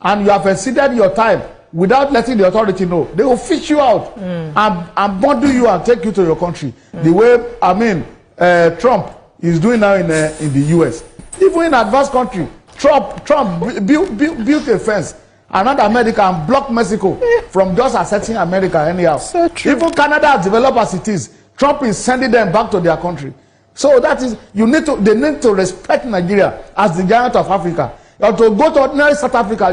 D: and you have exceeded your time without letting the authority know, they will fish you out and bundle you and take you to your country. The way Trump is doing now in the US. Even in advanced country, Trump built a fence around America and blocked Mexico from just accessing America anyhow. So true. Even Canada, as developed as it is, Trump is sending them back to their country. So that is, they need to respect Nigeria as the giant of Africa. Or to go to ordinary South Africa,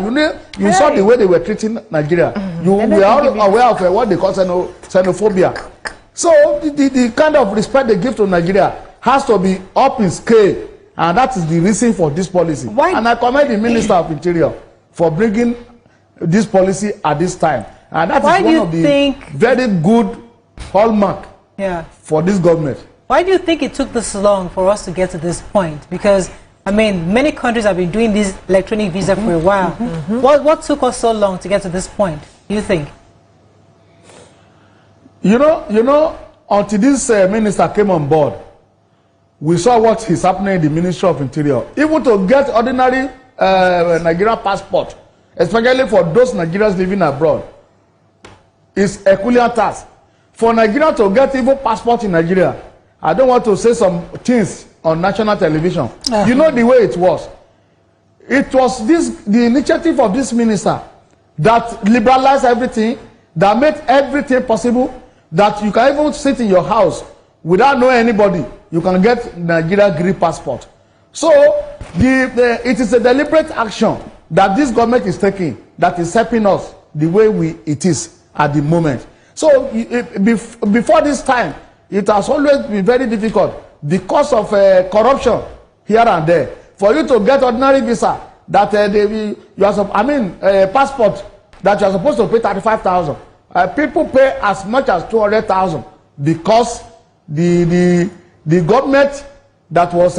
D: you saw the way they were treating Nigeria. We are all aware of what they call xenophobia. So the kind of respect they give to Nigeria has to be up in scale, and that is the reason for this policy. And I commend the Minister of Interior for bringing this policy at this time. And that is one of the very good hallmark for this government.
A: Why do you think it took this long for us to get to this point? Because many countries have been doing this electronic visa for a while. What took us so long to get to this point, do you think?
D: You know, until this minister came on board, we saw what is happening in the Ministry of Interior. Even to get ordinary Nigerian passport, especially for those Nigerians living abroad, is a Herculean task. For Nigeria to get even passport in Nigeria, I don't want to say some things on national television. You know the way it was. It was the initiative of this minister that liberalized everything, that made everything possible, that you can even sit in your house without knowing anybody. You can get Nigeria green passport. So it is a deliberate action that this government is taking that is helping us the way it is at the moment. So before this time, it has always been very difficult because of corruption here and there. For you to get ordinary visa, that passport that you are supposed to pay 35,000. People pay as much as 200,000 because the government that was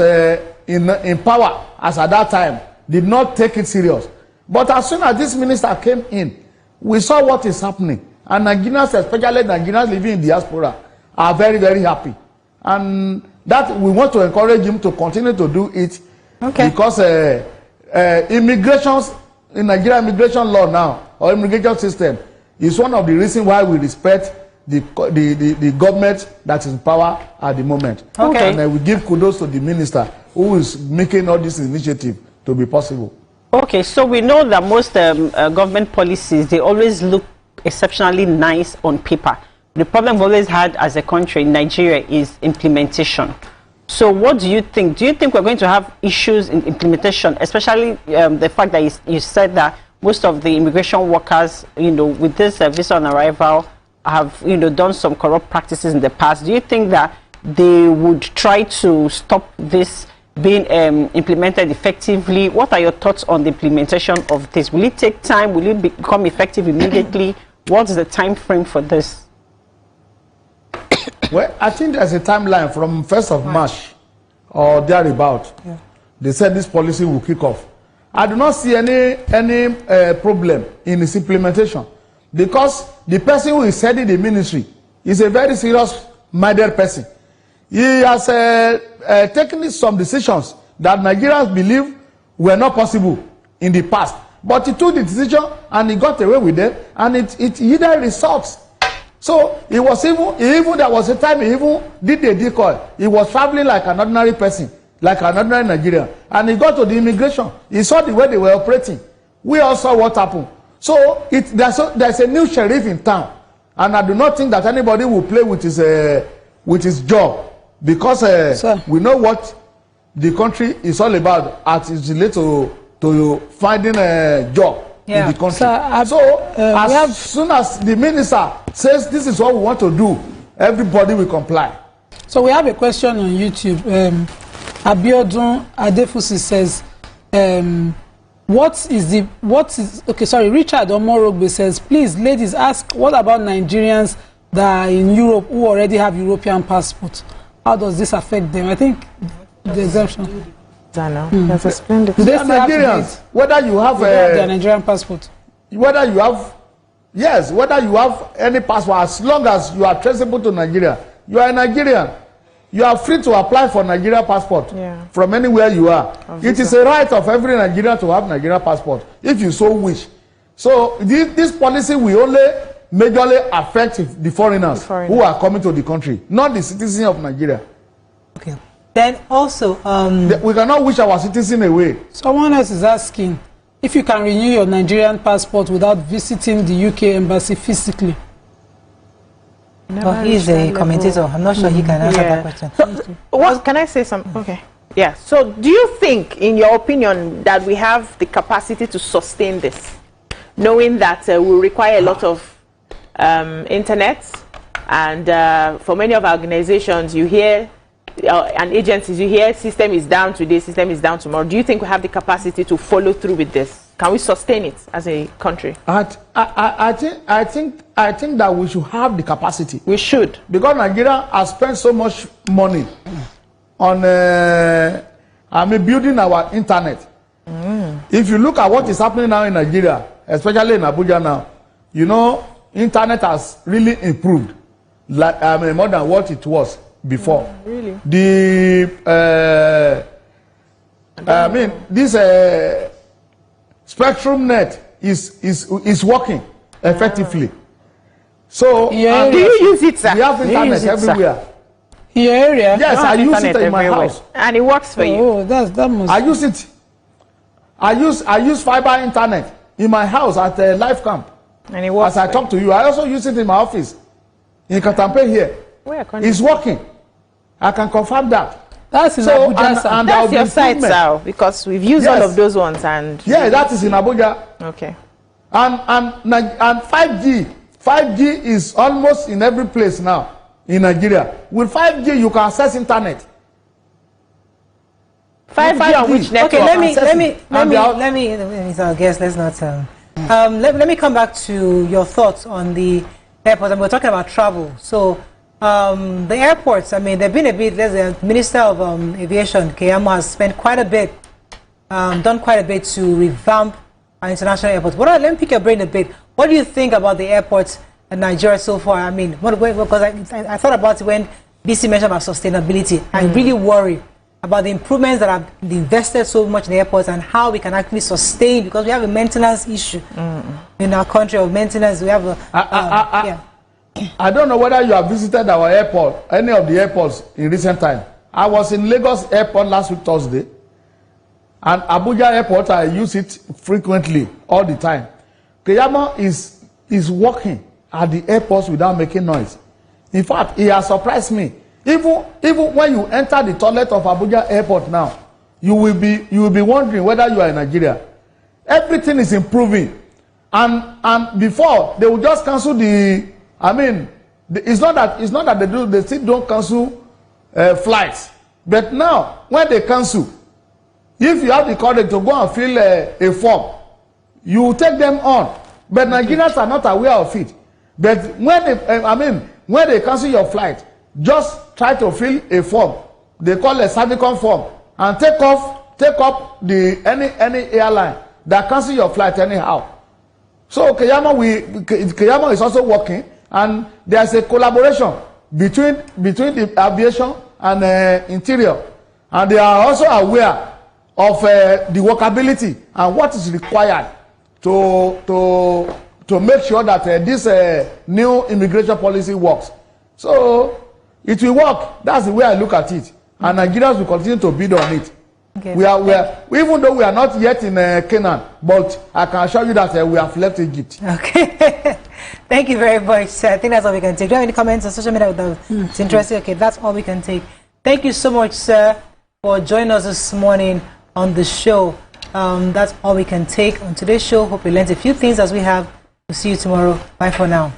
D: in power as at that time did not take it serious. But as soon as this minister came in, we saw what is happening. And Nigerians, especially Nigerians living in diaspora, are very, very happy. And that we want to encourage him to continue to do it. Okay. Because immigrations in Nigeria immigration law now, or immigration system, is one of the reasons why we respect the government that is in power at the moment. Okay. And we give kudos to the minister who is making all this initiative to be possible.
E: Okay, so we know that most government policies, they always look exceptionally nice on paper. The problem we've always had as a country in Nigeria is implementation. So what do you think? Do you think we're going to have issues in implementation, especially the fact that you said that most of the immigration workers, with this visa on arrival, have, done some corrupt practices in the past? Do you think that they would try to stop this being implemented effectively? What are your thoughts on the implementation of this? Will it take time? Will it become effective immediately? What's the time frame for this?
D: Well, I think there's a timeline from 1st of March or thereabout. Yeah. They said this policy will kick off. I do not see any problem in its implementation because the person who is heading the ministry is a very serious-minded person. He has taken some decisions that Nigerians believe were not possible in the past. But he took the decision and he got away with it, and it yielded results. So it was even there was a time he even did the decoy. He was traveling like an ordinary person, like an ordinary Nigerian, and he got to the immigration. He saw the way they were operating. We all saw what happened. So there's a new sheriff in town, and I do not think that anybody will play with his job, because we know what the country is all about as it relates to finding a job. Yeah. In the country. As soon as the minister says this is what we want to do, everybody will comply.
B: So we have a question on YouTube. Abiodun Adefusi says, Richard Omorogbe says, please, ladies, ask, what about Nigerians that are in Europe who already have European passports? How does this affect them? I think the exemption.
C: That's explained.
D: Nigerians, whether you have
B: a Nigerian passport,
D: whether you have any passport, as long as you are traceable to Nigeria, you are a Nigerian. You are free to apply for Nigerian passport from anywhere you are. It is a right of every Nigerian to have Nigerian passport if you so wish. So this policy will only majorly affect the foreigners who are coming to the country, not the citizens of Nigeria.
A: Okay. Then also,
D: we cannot wish our citizens away.
B: Someone else is asking if you can renew your Nigerian passport without visiting the UK embassy physically.
A: Well, he's a commentator. I'm not sure he can answer that question.
P: So, what can I say something? Okay. Yeah. So, do you think, in your opinion, that we have the capacity to sustain this, knowing that we require a lot of internet, and for many of our organizations, you hear. And agencies, you hear system is down today, system is down tomorrow. Do you think we have the capacity to follow through with this? Can we sustain it as a country?
D: I think that we should have the capacity.
P: We should,
D: because Nigeria has spent so much money on building our internet. If you look at what is happening now in Nigeria, especially in Abuja now, internet has really improved, like more than what it was before.
P: Really?
D: This Spectrum Net is working effectively. So
P: do you use it, sir?
D: We have internet everywhere.
B: In your area?
D: Yes, I use it in my house,
P: and it works for you.
B: Oh, that must.
D: I use it. I use fiber internet in my house at Life Camp,
P: and it works.
D: As I talk to you, I also use it in my office in Katampe here. It's working. I can confirm that.
B: That's in Abuja.
P: And that's your site, sir, because we've used all of those ones. And
D: that is in Abuja.
P: Okay.
D: And 5G is almost in every place now in Nigeria. With 5G, you can access internet.
P: 5G on which network?
A: Okay, let me. So I guess let's not. Let me come back to your thoughts on the airport. And we're talking about travel. So the airports. I mean, there've been a bit. There's a Minister of Aviation, Keyamo, has spent quite a bit, done quite a bit to revamp our international airports. Let me pick your brain a bit. What do you think about the airports in Nigeria so far? I mean, because I thought about it when BC mentioned about sustainability. I really worry about the improvements that have invested so much in the airports and how we can actually sustain, because we have a maintenance issue in our country of maintenance. We have a
D: I don't know whether you have visited our airport, any of the airports in recent time. I was in Lagos airport last week Thursday, and Abuja airport, I use it frequently, all the time. Keyamo is working at the airports without making noise. In fact, he has surprised me. Even when you enter the toilet of Abuja airport now, you will be wondering whether you are in Nigeria. Everything is improving, and before they will just cancel the. I mean, it's not that they still don't cancel flights, but now when they cancel, if you have the courage to go and fill a form, you take them on. But Nigerians are not aware of it. But when they cancel your flight, just try to fill a form. They call a cervical form, and take up any airline that cancel your flight anyhow. So Keyamo is also working, and there's a collaboration between the aviation and interior, and they are also aware of the workability and what is required to make sure that this new immigration policy works. So it will work. That's the way I look at it, and Nigerians will continue to bid on it. Okay. We are even though we are not yet in Canaan, but I can assure you that we have left Egypt.
A: Okay. Thank you very much, sir. I think that's all we can take. Do you have any comments on social media that's interesting? Okay, that's all we can take. Thank you so much, sir, for joining us this morning on the show. That's all we can take on today's show. Hope you learned a few things as we have. We'll see you tomorrow. Bye for now.